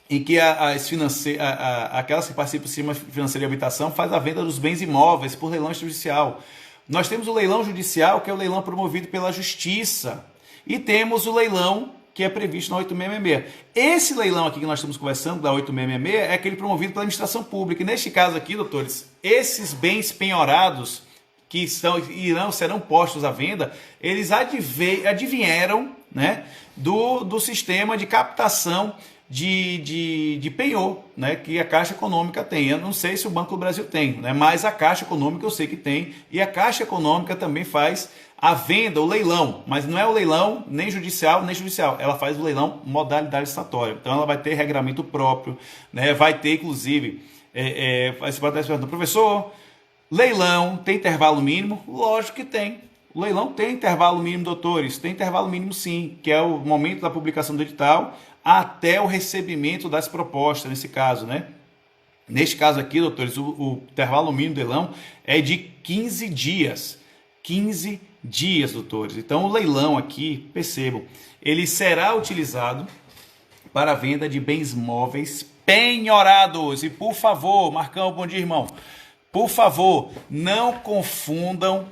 em que aquelas que participam do sistema financeiro de habitação faz a venda dos bens imóveis por leilão extrajudicial. Nós temos o leilão judicial, que é o leilão promovido pela Justiça, e temos o leilão que é previsto na 8666. Esse leilão aqui que nós estamos conversando, da 8666, é aquele promovido pela administração pública. E neste caso aqui, doutores, esses bens penhorados que serão postos à venda, eles advieram, né, do sistema de captação de penhor, né, que a Caixa Econômica tem. Eu não sei se o Banco do Brasil tem, né, mas a Caixa Econômica eu sei que tem, e a Caixa Econômica também faz a venda, o leilão, mas não é o leilão nem judicial, ela faz o leilão modalidade estatória. Então ela vai ter regramento próprio, né, vai ter inclusive, você pode estar se perguntando, professor, leilão tem intervalo mínimo? Lógico que tem. O leilão tem intervalo mínimo, doutores, tem intervalo mínimo sim, que é o momento da publicação do edital até o recebimento das propostas, nesse caso, né? Neste caso aqui, doutores, o intervalo mínimo do leilão é de 15 dias. 15 dias, doutores. Então, o leilão aqui, percebam, ele será utilizado para a venda de bens móveis penhorados. E, por favor, Marcão, bom dia, irmão. Por favor, não confundam,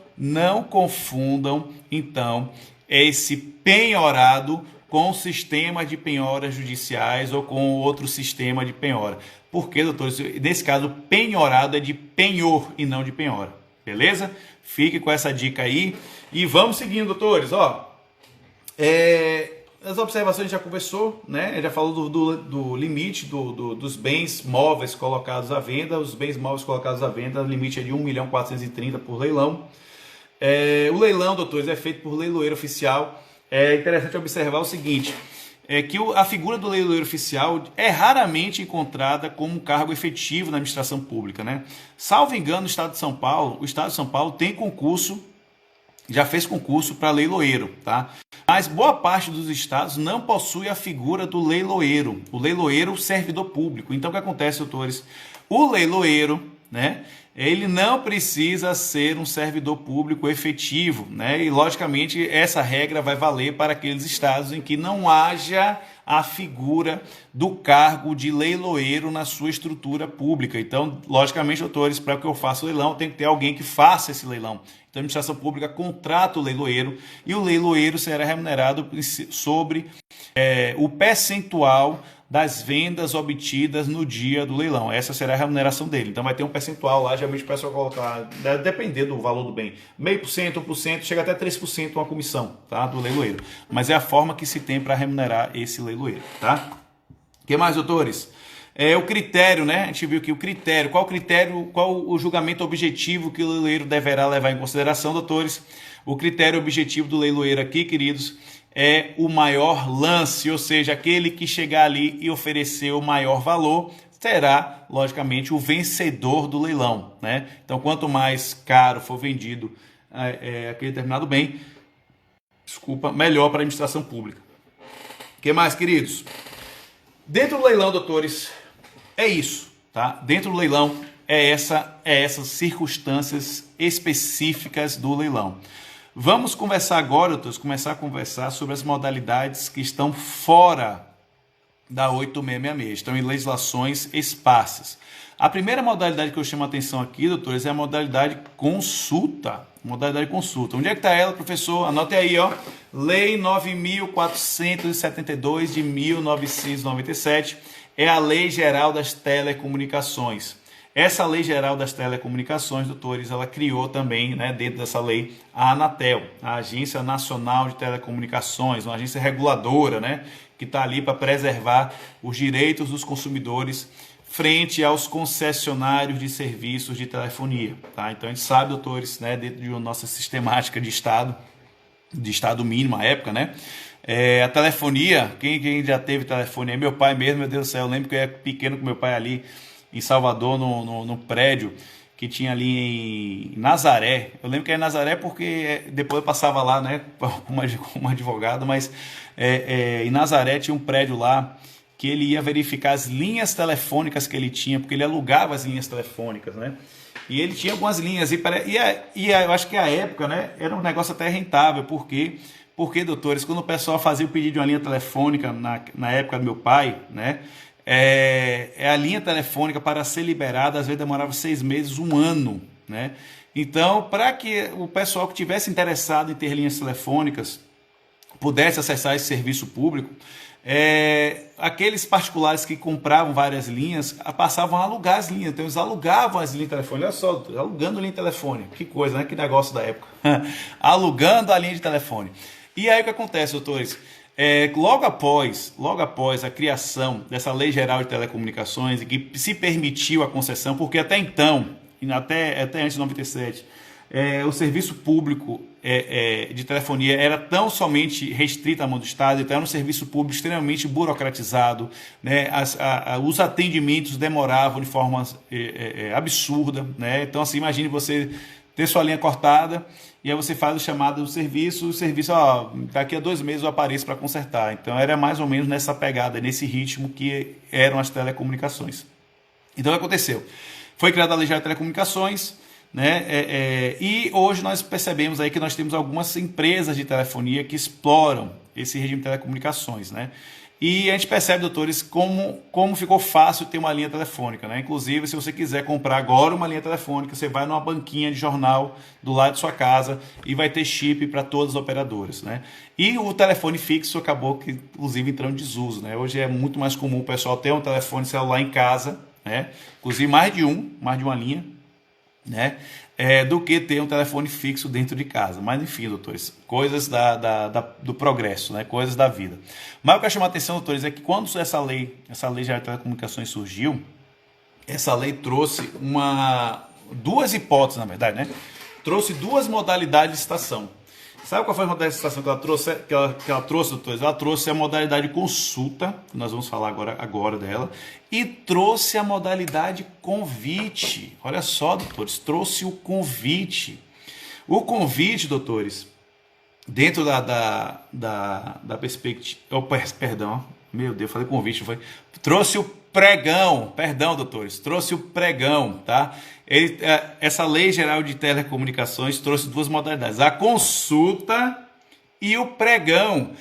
então, esse penhorado com o sistema de penhoras judiciais ou com outro sistema de penhora. Porque, doutores, nesse caso, penhorado é de penhor e não de penhora. Beleza? Fique com essa dica aí. E vamos seguindo, doutores. As observações a gente já conversou, né? Já falou do limite dos bens móveis colocados à venda. Os bens móveis colocados à venda, o limite é de 1.430.000 por leilão. O leilão, doutores, é feito por leiloeiro oficial. É interessante observar o seguinte, que a figura do leiloeiro oficial é raramente encontrada como um cargo efetivo na administração pública, né? Salvo engano, o Estado de São Paulo tem concurso, já fez concurso para leiloeiro, tá? Mas boa parte dos estados não possui a figura do leiloeiro, o leiloeiro servidor público. Então, o que acontece, doutores? O leiloeiro, né? Ele não precisa ser um servidor público efetivo, né? E, logicamente, essa regra vai valer para aqueles estados em que não haja a figura do cargo de leiloeiro na sua estrutura pública. Então, logicamente, doutores, para que eu faça o leilão, tem que ter alguém que faça esse leilão. Então, a administração pública contrata o leiloeiro e o leiloeiro será remunerado sobre o percentual das vendas obtidas no dia do leilão. Essa será a remuneração dele. Então vai ter um percentual lá, geralmente o pessoal colocar, deve depender do valor do bem, 0,5%, 1%, chega até 3% uma comissão, tá, do leiloeiro. Mas é a forma que se tem para remunerar esse leiloeiro, tá? O que mais, doutores? O critério, né? A gente viu que o critério, qual o julgamento objetivo que o leiloeiro deverá levar em consideração, doutores? O critério objetivo do leiloeiro aqui, queridos, é o maior lance, ou seja, aquele que chegar ali e oferecer o maior valor será, logicamente, o vencedor do leilão, né? Então, quanto mais caro for vendido aquele determinado bem, melhor para a administração pública. O que mais, queridos? Dentro do leilão, doutores, é isso, tá? Dentro do leilão essas circunstâncias específicas do leilão. Vamos conversar agora, doutores, começar a conversar sobre as modalidades que estão fora da 8666, estão em legislações esparsas. A primeira modalidade que eu chamo a atenção aqui, doutores, é a modalidade consulta. Modalidade consulta. Onde é que está ela, professor? Anote aí, ó. Lei 9.472 de 1997 é a Lei Geral das Telecomunicações. Essa Lei Geral das Telecomunicações, doutores, ela criou também, né, dentro dessa lei, a Anatel, a Agência Nacional de Telecomunicações, uma agência reguladora, né, que está ali para preservar os direitos dos consumidores frente aos concessionários de serviços de telefonia. Tá? Então, a gente sabe, doutores, né, dentro de nossa sistemática de Estado mínimo à época, né, a telefonia, quem já teve telefonia, meu pai mesmo, meu Deus do céu, eu lembro que eu era pequeno com meu pai ali, em Salvador, no prédio que tinha ali em Nazaré. Eu lembro que era em Nazaré porque depois eu passava lá, né, como advogado, mas em Nazaré tinha um prédio lá que ele ia verificar as linhas telefônicas que ele tinha, porque ele alugava as linhas telefônicas, né? E ele tinha algumas linhas, e eu acho que a época, né, era um negócio até rentável, porque, doutores, quando o pessoal fazia o pedido de uma linha telefônica na época do meu pai, né, a linha telefônica para ser liberada, às vezes demorava 6 meses, 1 ano, né? Então, para que o pessoal que tivesse interessado em ter linhas telefônicas pudesse acessar esse serviço público, aqueles particulares que compravam várias linhas passavam a alugar as linhas. Então, eles alugavam as linhas telefônicas. Olha só, alugando linha telefônica. Que coisa, né? Que negócio da época. Alugando a linha de telefone. E aí, o que acontece, doutores? Logo após a criação dessa Lei Geral de Telecomunicações, e que se permitiu a concessão, porque até então, até antes de 97, o serviço público de telefonia era tão somente restrito à mão do Estado, então era um serviço público extremamente burocratizado, né? Os atendimentos demoravam de forma absurda, né? Então, assim, imagine você ter sua linha cortada, e aí você faz o chamado do serviço, o serviço, daqui a 2 meses eu apareço para consertar. Então era mais ou menos nessa pegada, nesse ritmo que eram as telecomunicações. Então o que aconteceu? Foi criada a Lei Geral de Telecomunicações, né? E hoje nós percebemos aí que nós temos algumas empresas de telefonia que exploram esse regime de telecomunicações, né? E a gente percebe, doutores, como ficou fácil ter uma linha telefônica, né? Inclusive, se você quiser comprar agora uma linha telefônica, você vai numa banquinha de jornal do lado de sua casa e vai ter chip para todas as operadoras, né? E o telefone fixo acabou, que, inclusive, entrando em desuso, né? Hoje é muito mais comum o pessoal ter um telefone celular em casa, né? Inclusive mais de uma linha, né? Do que ter um telefone fixo dentro de casa. Mas enfim, doutores, coisas do progresso, né? Coisas da vida. Mas o que eu chamo a atenção, doutores, é que quando essa lei geral de telecomunicações surgiu, essa lei trouxe duas hipóteses, na verdade, né? Trouxe duas modalidades de licitação. Sabe qual foi a modalidade de licitação que ela trouxe, doutores? Ela trouxe a modalidade consulta, que nós vamos falar agora dela, e trouxe a modalidade convite. Olha só, doutores, trouxe o convite. O convite, doutores, dentro da perspectiva... Perdão, meu Deus, falei convite, foi... Trouxe o pregão, perdão, doutores, trouxe o pregão, tá? Essa lei geral de telecomunicações trouxe duas modalidades, a consulta e o pregão.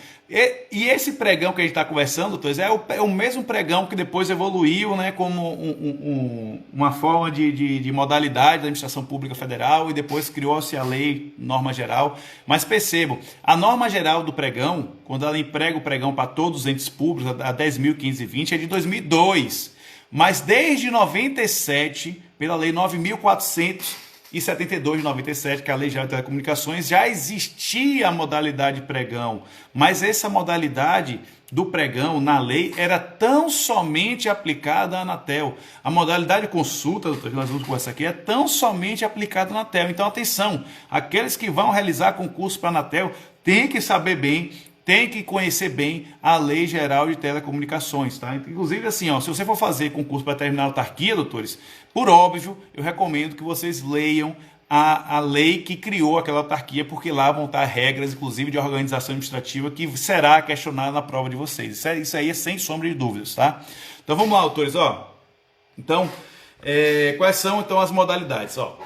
E esse pregão que a gente está conversando, doutores, é o mesmo pregão que depois evoluiu, né, como uma forma de modalidade da administração pública federal, e depois criou-se a lei norma geral. Mas percebam, a norma geral do pregão, quando ela emprega o pregão para todos os entes públicos, a 10.520, é de 2002. Mas desde 97, pela lei 9.472 de 97, que é a Lei Geral de Telecomunicações, já existia a modalidade pregão, mas essa modalidade do pregão na lei era tão somente aplicada à Anatel. A modalidade consulta, doutor, que nós vamos conversar aqui, é tão somente aplicada à Anatel. Então, atenção, aqueles que vão realizar concurso para a Anatel têm que saber bem, tem que conhecer bem a Lei Geral de Telecomunicações, tá? Inclusive, assim, ó, se você for fazer concurso para terminar a autarquia, doutores, por óbvio, eu recomendo que vocês leiam a lei que criou aquela autarquia, porque lá vão estar regras, inclusive, de organização administrativa, que será questionada na prova de vocês. Isso aí é sem sombra de dúvidas, tá? Então, vamos lá, doutores, ó. Então, quais são, então, as modalidades, ó?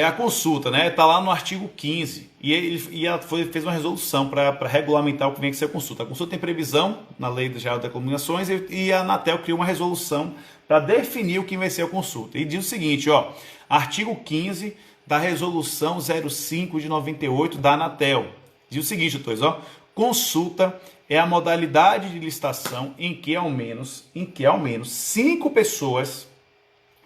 A consulta, né? Está lá no artigo 15 e ela fez uma resolução para regulamentar o que vem que ser a consulta. A consulta tem previsão na Lei Geral de Telecomunicações e a Anatel criou uma resolução para definir o que vai ser a consulta. E diz o seguinte, ó, artigo 15 da resolução 05 de 98 da Anatel. Diz o seguinte, doutores, ó, consulta é a modalidade de licitação em que ao menos 5 pessoas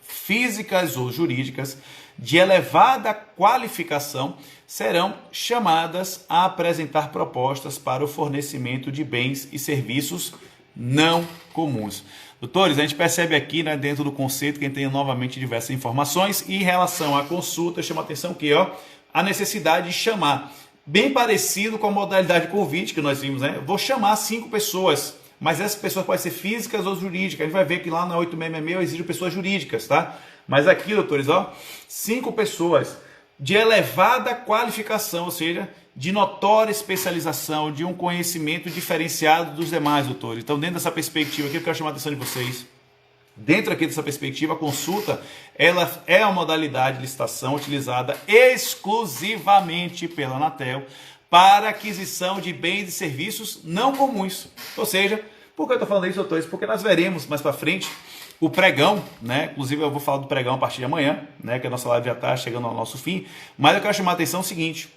físicas ou jurídicas de elevada qualificação serão chamadas a apresentar propostas para o fornecimento de bens e serviços não comuns. Doutores, a gente percebe aqui, né, dentro do conceito, que a gente tem novamente diversas informações, e em relação à consulta, chama a atenção que, ó, a necessidade de chamar, bem parecido com a modalidade convite que nós vimos, né? Eu vou chamar 5 pessoas, mas essas pessoas podem ser físicas ou jurídicas. A gente vai ver que lá na 8666 exigem pessoas jurídicas, tá? Mas aqui, doutores, ó, 5 pessoas de elevada qualificação, ou seja, de notória especialização, de um conhecimento diferenciado dos demais, doutores. Então, dentro dessa perspectiva aqui, eu quero chamar a atenção de vocês. Dentro aqui dessa perspectiva, a consulta, ela é a modalidade de licitação utilizada exclusivamente pela Anatel para aquisição de bens e serviços não comuns. Ou seja, por que eu estou falando isso, doutores? Porque nós veremos mais para frente o pregão, né? Inclusive eu vou falar do pregão a partir de amanhã, né? Que a nossa live já está chegando ao nosso fim. Mas eu quero chamar a atenção o seguinte,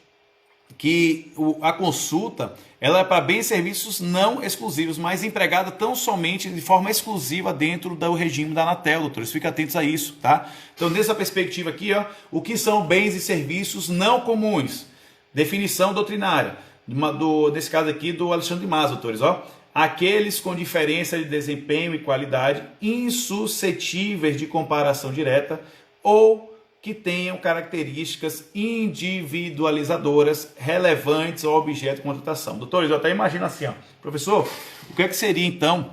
que a consulta, ela é para bens e serviços não exclusivos, mas empregada tão somente de forma exclusiva dentro do regime da Anatel, doutores. Fiquem atentos a isso, tá? Então, nessa perspectiva aqui, ó, o que são bens e serviços não comuns? Definição doutrinária, nesse caso aqui do Alexandre Mas, doutores, ó. Aqueles com diferença de desempenho e qualidade insuscetíveis de comparação direta ou que tenham características individualizadoras relevantes ao objeto de contratação. Doutores, eu até imagino assim, ó, professor, o que é que seria então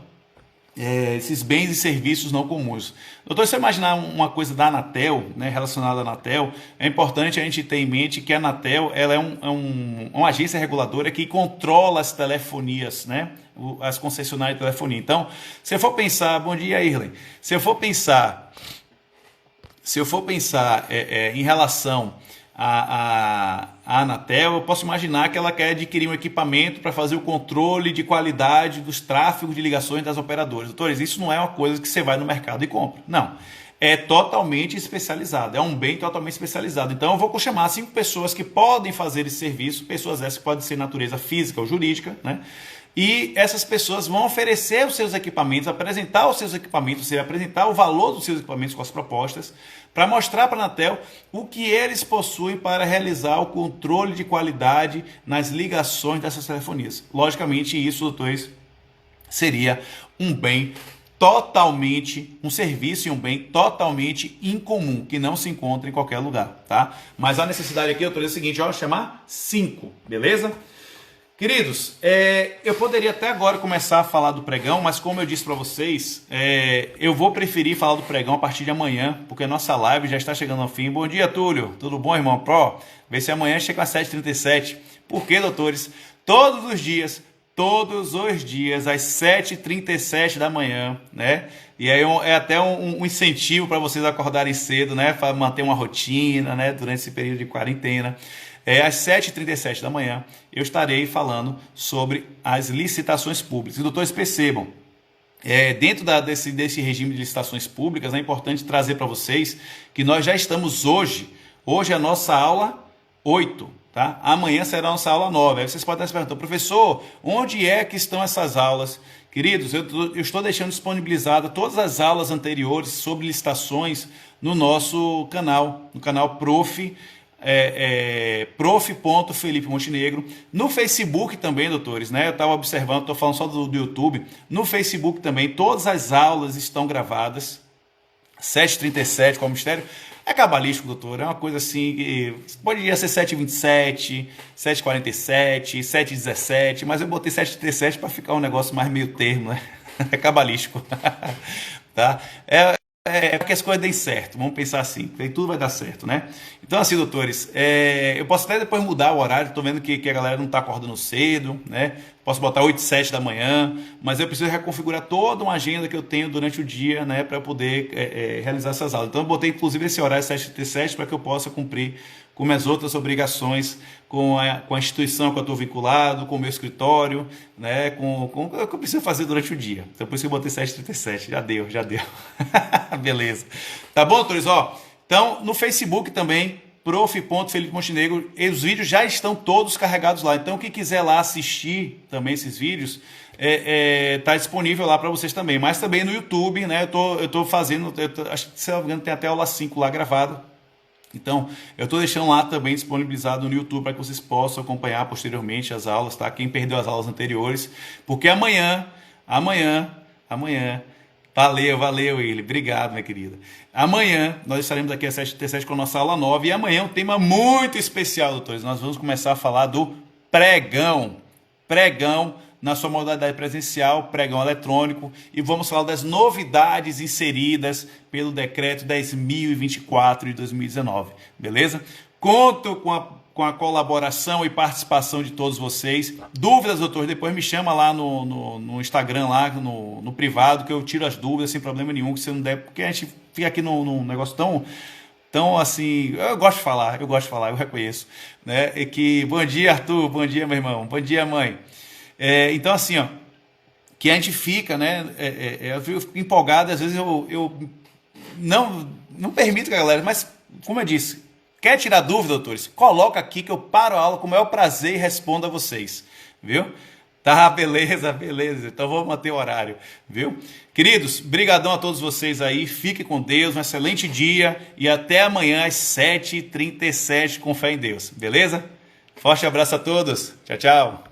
esses bens e serviços não comuns? Doutor, se você imaginar uma coisa da Anatel, né, relacionada à Anatel, é importante a gente ter em mente que a Anatel ela é uma agência reguladora que controla as telefonias, né, as concessionárias de telefonia. Então, se eu for pensar, bom dia, Irlen, se eu for pensar se eu for pensar em relação a Anatel, eu posso imaginar que ela quer adquirir um equipamento para fazer o controle de qualidade dos tráfegos de ligações das operadoras. Doutores, isso não é uma coisa que você vai no mercado e compra. Não. É totalmente especializado. É um bem totalmente especializado. Então, eu vou chamar 5 pessoas que podem fazer esse serviço, pessoas essas que podem ser de natureza física ou jurídica, né? E essas pessoas vão oferecer os seus equipamentos, apresentar os seus equipamentos, ou seja, apresentar o valor dos seus equipamentos com as propostas, para mostrar para a Anatel o que eles possuem para realizar o controle de qualidade nas ligações dessas telefonias. Logicamente, isso, doutores, seria um bem totalmente, um serviço e um bem totalmente incomum, que não se encontra em qualquer lugar, tá? Mas a necessidade aqui, doutores, é o seguinte, ó, chamar 5, beleza? Queridos, eu poderia até agora começar a falar do pregão, mas como eu disse para vocês, eu vou preferir falar do pregão a partir de amanhã, porque a nossa live já está chegando ao fim. Bom dia, Túlio. Tudo bom, irmão? Vê se amanhã chega às 7h37. Por quê, doutores? Todos os dias, às 7h37 da manhã, né? E aí é até um incentivo para vocês acordarem cedo, né? Para manter uma rotina, né? Durante esse período de quarentena. Às 7h37 da manhã, eu estarei falando sobre as licitações públicas. E, doutores, percebam, dentro desse regime de licitações públicas, é importante trazer para vocês que nós já estamos hoje é a nossa aula 8, tá? Amanhã será a nossa aula 9. Aí vocês podem estar se perguntando, professor, onde é que estão essas aulas? Queridos, eu estou deixando disponibilizada todas as aulas anteriores sobre licitações no nosso canal, no canal Prof. Prof.Felipe Montenegro. No Facebook também, doutores, né? Eu estava observando, estou falando só do YouTube. No Facebook também, todas as aulas estão gravadas. 7h37, qual o mistério? É cabalístico, doutor. É uma coisa assim que poderia ser 7h27, 7h47, 7h17, mas eu botei 7h37 para ficar um negócio mais meio termo, né? É cabalístico. Tá? Para que as coisas deem certo, vamos pensar assim, que tudo vai dar certo, né? Então, assim, doutores, eu posso até depois mudar o horário, estou vendo que a galera não está acordando cedo, né? Posso botar 8h07 da manhã, mas eu preciso reconfigurar toda uma agenda que eu tenho durante o dia, né? Para poder realizar essas aulas. Então, eu botei inclusive esse horário 7h37 para que eu possa cumprir com minhas outras obrigações, com a instituição que eu estou vinculado, com o meu escritório, né, com o que eu preciso fazer durante o dia. Então, por isso que eu botei 7h37. Já deu. Beleza. Tá bom, doutores? Então, no Facebook também, prof.Felipe Montenegro, os vídeos já estão todos carregados lá. Então, quem quiser lá assistir também esses vídeos, tá disponível lá para vocês também. Mas também no YouTube, né, eu tô fazendo, acho que, se não me engano, tem até a aula 5 lá gravada. Então, eu estou deixando lá também disponibilizado no YouTube para que vocês possam acompanhar posteriormente as aulas, tá? Quem perdeu as aulas anteriores, porque amanhã, valeu, ele, obrigado, minha querida. Amanhã nós estaremos aqui às 7h37 com a nossa aula 9 e amanhã é um tema muito especial, doutores. Nós vamos começar a falar do pregão na sua modalidade presencial, pregão eletrônico, e vamos falar das novidades inseridas pelo decreto 10.024 de 2019, beleza? Conto com a colaboração e participação de todos vocês. Dúvidas, doutor, depois me chama lá no Instagram, lá no privado, que eu tiro as dúvidas sem problema nenhum, que você não der, porque a gente fica aqui num negócio tão assim, eu gosto de falar, eu reconheço, né? E que, bom dia, Arthur, bom dia, meu irmão, bom dia, mãe. Então, assim, que a gente fica, né? Eu fico empolgado, às vezes eu não permito que a galera, mas, como eu disse, quer tirar dúvida, doutores? Coloca aqui que eu paro a aula com o maior prazer e respondo a vocês, viu? Tá, beleza. Então vamos manter o horário, viu? Queridos, brigadão a todos vocês aí. Fiquem com Deus, um excelente dia e até amanhã às 7h37 com fé em Deus, beleza? Forte abraço a todos. Tchau, tchau.